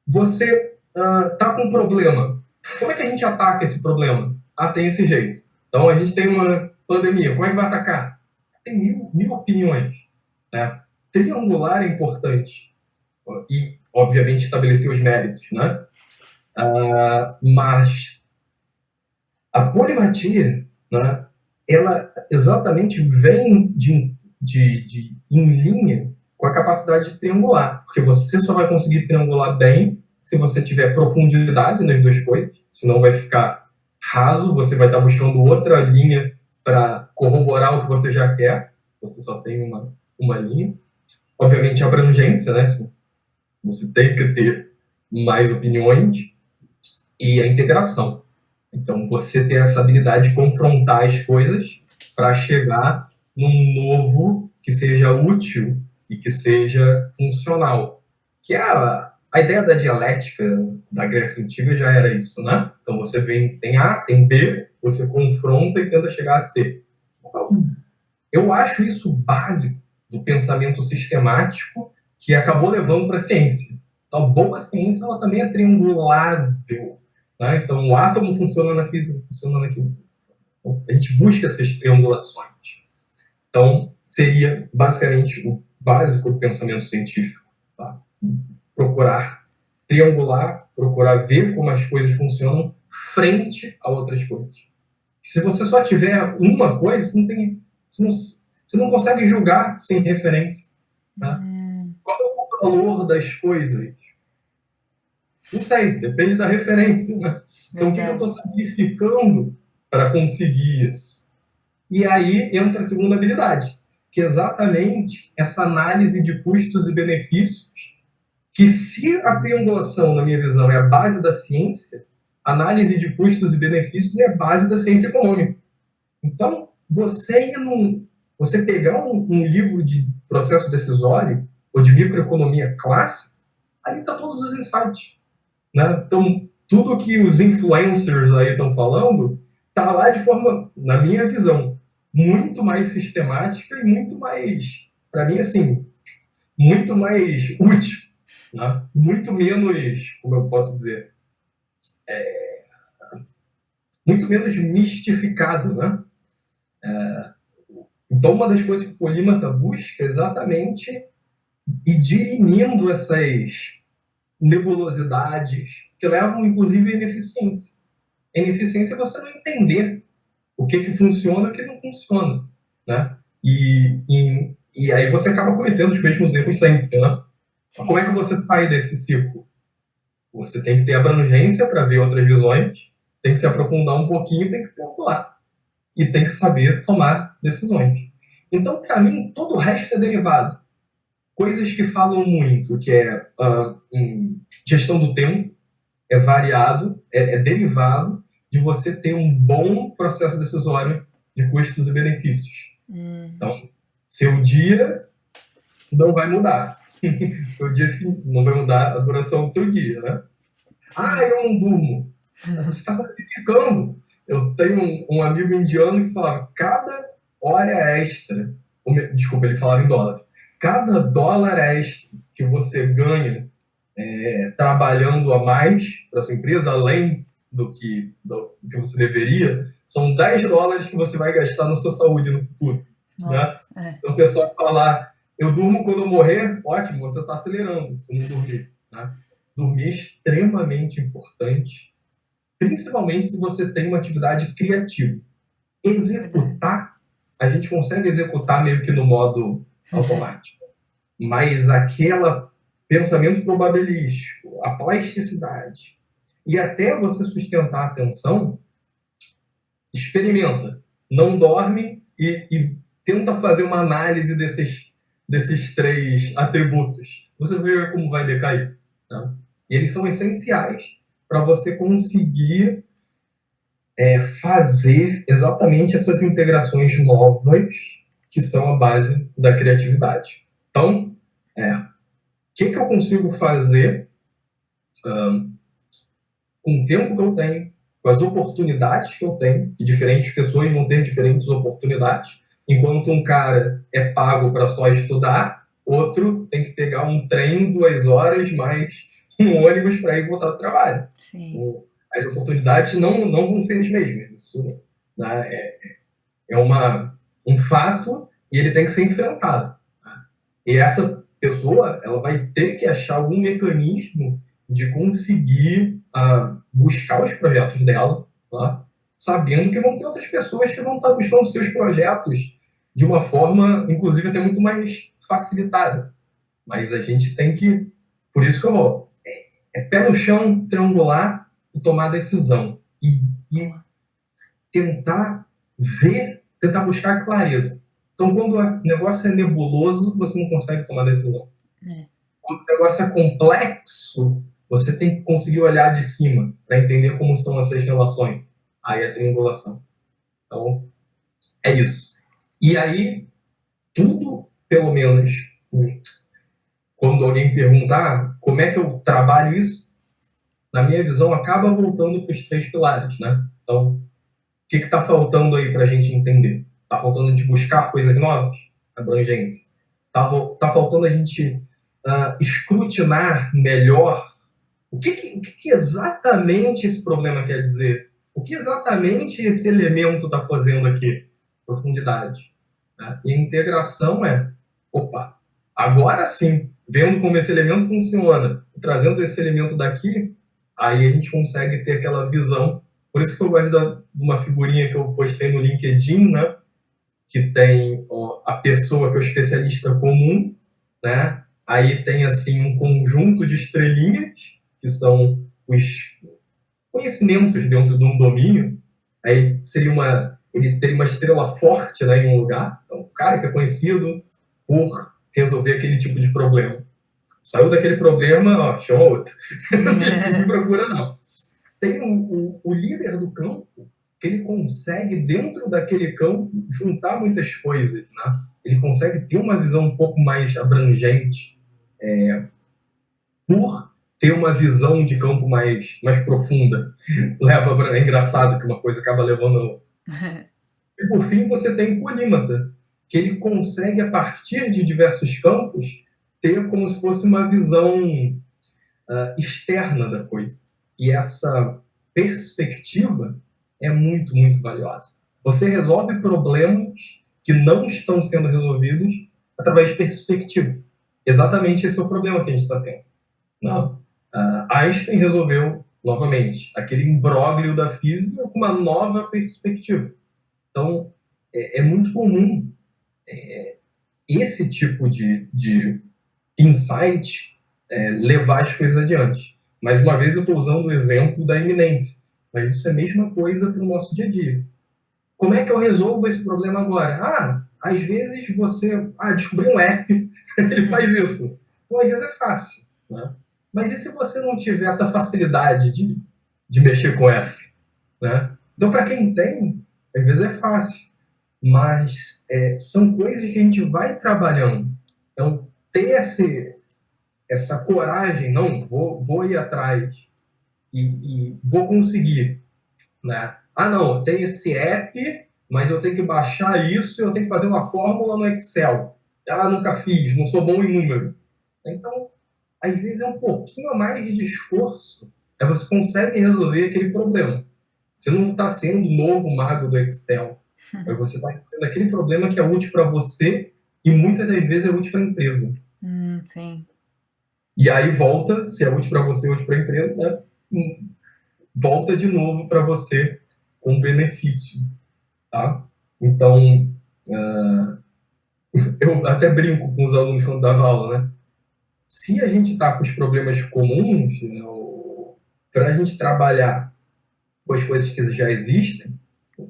Speaker 2: você tá com um problema. Como é que a gente ataca esse problema? Tem esse jeito. Então, a gente tem uma pandemia. Como é que vai atacar? Tem mil opiniões. Né? Triangular é importante. E, obviamente, estabelecer os méritos. Né? Mas a polimatia, né, ela exatamente vem em linha com a capacidade de triangular. Porque você só vai conseguir triangular bem se você tiver profundidade nas duas coisas, senão vai ficar raso, você vai estar buscando outra linha para corroborar o que você já quer, você só tem uma linha. Obviamente, abrangência, né? Você tem que ter mais opiniões, e a integração. Então, você ter essa habilidade de confrontar as coisas para chegar num novo que seja útil e que seja funcional. Que é a ideia da dialética da Grécia Antiga já era isso, né? Então, você tem A, tem B, você confronta e tenta chegar a C. Então, eu acho isso básico do pensamento sistemático que acabou levando para a ciência. Então, a boa ciência ela também é triangulável. Né? Então, o átomo funciona na física, funciona na química. Então, a gente busca essas triangulações. Então, seria basicamente o básico do pensamento científico. Tá? Procurar triangular, procurar ver como as coisas funcionam frente a outras coisas. Se você só tiver uma coisa, você não consegue julgar sem referência. Tá? Qual é o valor das coisas? Não sei, depende da referência. Né? Então, o que eu estou sacrificando para conseguir isso? E aí entra a segunda habilidade, que é exatamente essa análise de custos e benefícios, que se a triangulação, na minha visão, é a base da ciência, análise de custos e benefícios é a base da ciência econômica. Então, você pegar um livro de processo decisório ou de microeconomia clássica, ali está todos os insights. Né? Então, tudo que os influencers aí estão falando está lá de forma, na minha visão, muito mais sistemática e muito mais, para mim, assim, muito mais útil. Né? Muito menos, como eu posso dizer, muito menos mistificado. Né? Então, uma das coisas que o polímata busca é exatamente ir dirimindo essas nebulosidades que levam, inclusive, à ineficiência. A ineficiência é você não entender o que funciona e o que não funciona. Né? E aí você acaba cometendo os mesmos erros sempre. Né? Mas como é que você sai desse ciclo? Você tem que ter abrangência para ver outras visões, tem que se aprofundar um pouquinho, tem que calcular. E tem que saber tomar decisões. Então, para mim, todo o resto é derivado. Coisas que falam muito, que é gestão do tempo, é variado, é derivado de você ter um bom processo decisório de custos e benefícios. Então, seu dia não vai mudar. Seu dia não vai mudar a duração do seu dia, né? Eu não durmo. Você está sacrificando. Eu tenho um amigo indiano que falava, cada hora extra, desculpa, ele falava em dólar, cada dólar extra que você ganha trabalhando a mais para sua empresa, além do que você deveria, são 10 dólares que você vai gastar na sua saúde no futuro. Nossa, né? Então, o pessoal fala, eu durmo quando eu morrer, ótimo, você está acelerando se não dormir. Né? Dormir é extremamente importante, principalmente se você tem uma atividade criativa. Executar, a gente consegue executar meio que no modo automático, mas aquele pensamento probabilístico, a plasticidade, e até você sustentar a atenção, experimenta, não dorme e tenta fazer uma análise desses 3 atributos. Você vê como vai decair. Tá? E eles são essenciais para você conseguir fazer exatamente essas integrações novas que são a base da criatividade. Então, o que eu consigo fazer com o tempo que eu tenho, com as oportunidades que eu tenho, e diferentes pessoas vão ter diferentes oportunidades. Enquanto um cara é pago para só estudar, outro tem que pegar um trem 2 horas, mas um ônibus para ir e voltar do trabalho.
Speaker 1: Sim.
Speaker 2: Então, as oportunidades não vão ser as mesmas. Isso, né, um fato e ele tem que ser enfrentado. Tá? E essa pessoa ela vai ter que achar algum mecanismo de conseguir buscar os projetos dela, tá? Sabendo que vão ter outras pessoas que vão estar buscando seus projetos de uma forma, inclusive, até muito mais facilitada. Mas a gente tem que... Por isso que eu vou... pé no chão, triangular e tomar decisão. E tentar tentar buscar clareza. Então, quando o negócio é nebuloso, você não consegue tomar decisão. Quando o negócio é complexo, você tem que conseguir olhar de cima para entender como são essas relações. Aí é a triangulação. Então, é isso. E aí, tudo, pelo menos, quando alguém perguntar como é que eu trabalho isso, na minha visão, acaba voltando para os 3 pilares, né? Então, o que está faltando aí para a gente entender? Está faltando a gente buscar coisas novas? Abrangência. Está faltando a gente escrutinar melhor o que exatamente esse problema quer dizer? O que exatamente esse elemento está fazendo aqui? Profundidade. Né? E a integração opa, agora sim, vendo como esse elemento funciona, trazendo esse elemento daqui, aí a gente consegue ter aquela visão. Por isso que eu gosto de uma figurinha que eu postei no LinkedIn, né? Que tem a pessoa que é o especialista comum, né? Aí tem assim um conjunto de estrelinhas, que são os conhecimentos dentro de um domínio. Aí ele teria uma estrela forte, né, em um lugar. Então, o cara que é conhecido por resolver aquele tipo de problema. Saiu daquele problema, ó, chama outro. Não procura, não. Tem o líder do campo, que ele consegue, dentro daquele campo, juntar muitas coisas, né? Ele consegue ter uma visão um pouco mais abrangente, por ter uma visão de campo mais profunda. É engraçado que uma coisa acaba levando a outra. E, por fim, você tem o polímata, que ele consegue, a partir de diversos campos, ter como se fosse uma visão externa da coisa. E essa perspectiva é muito, muito valiosa. Você resolve problemas que não estão sendo resolvidos através de perspectiva. Exatamente esse é o problema que a gente está tendo. Não. Einstein resolveu, novamente, aquele imbróglio da física com uma nova perspectiva. Então, é muito comum esse tipo de insight levar as coisas adiante. Mais uma vez, eu estou usando o exemplo da iminência, mas isso é a mesma coisa para o nosso dia a dia. Como é que eu resolvo esse problema agora? Às vezes você descobriu um app, ele faz isso. Então, às vezes é fácil, né? Mas e se você não tiver essa facilidade de mexer com app? Né? Então, para quem tem, às vezes é fácil. Mas são coisas que a gente vai trabalhando. Então, ter essa coragem, não, vou ir atrás e vou conseguir. Né? Não, tem esse app, mas eu tenho que baixar isso e eu tenho que fazer uma fórmula no Excel. Nunca fiz, não sou bom em número. Então, às vezes é um pouquinho a mais de esforço, você consegue resolver aquele problema. Você não está sendo o novo mago do Excel, mas você está resolvendo aquele problema que é útil para você e muitas das vezes é útil para a empresa.
Speaker 1: Sim.
Speaker 2: E aí volta, se é útil para você, útil para a empresa, né? Volta de novo para você com benefício. Tá? Então, eu até brinco com os alunos quando dava aula, né? Se a gente está com os problemas comuns, né, para a gente trabalhar com as coisas que já existem, a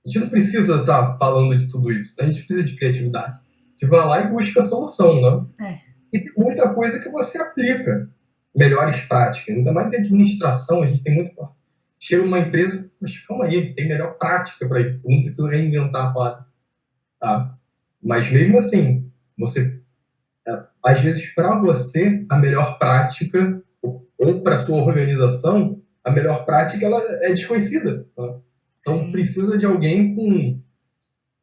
Speaker 2: gente não precisa estar falando de tudo isso, né? A gente precisa de criatividade. A gente vai lá e busca a solução, né? E tem muita coisa que você aplica, melhores práticas, ainda mais em administração, a gente tem muito... Chega uma empresa, mas calma aí, tem melhor prática para isso, não precisa reinventar a roda. Tá? Mas mesmo assim, você, às vezes, para você, a melhor prática, ou para sua organização, a melhor prática ela é desconhecida. Tá? Então, sim, precisa de alguém com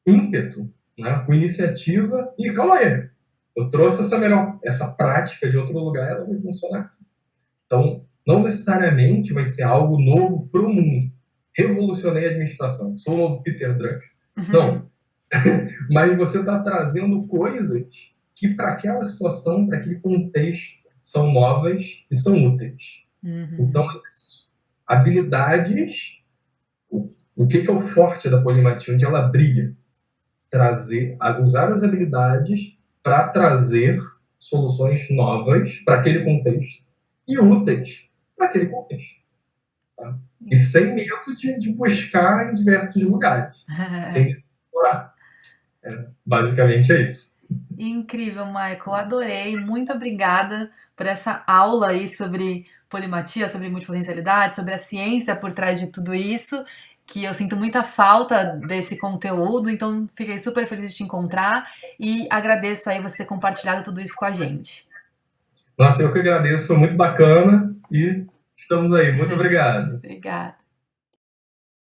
Speaker 2: ímpeto, né? Com iniciativa. E calma aí, eu trouxe essa prática de outro lugar, ela vai funcionar aqui. Então, não necessariamente vai ser algo novo para o mundo. Revolucionei a administração, sou o novo Peter Drucker. Não, mas você está trazendo coisas que para aquela situação, para aquele contexto, são novas e são úteis. Então, habilidades, o que é o forte da polimatia, onde ela brilha? Usar as habilidades para trazer soluções novas para aquele contexto e úteis para aquele contexto. Tá? E sem medo de buscar em diversos lugares. Sem medo de explorar. Basicamente é isso.
Speaker 1: Incrível, Michael. Adorei. Muito obrigada por essa aula aí sobre polimatia, sobre multipotencialidade, sobre a ciência por trás de tudo isso, que eu sinto muita falta desse conteúdo, então fiquei super feliz de te encontrar e agradeço aí você ter compartilhado tudo isso com a gente.
Speaker 2: Nossa, eu que agradeço, foi muito bacana e estamos aí. Muito obrigado.
Speaker 1: Obrigada.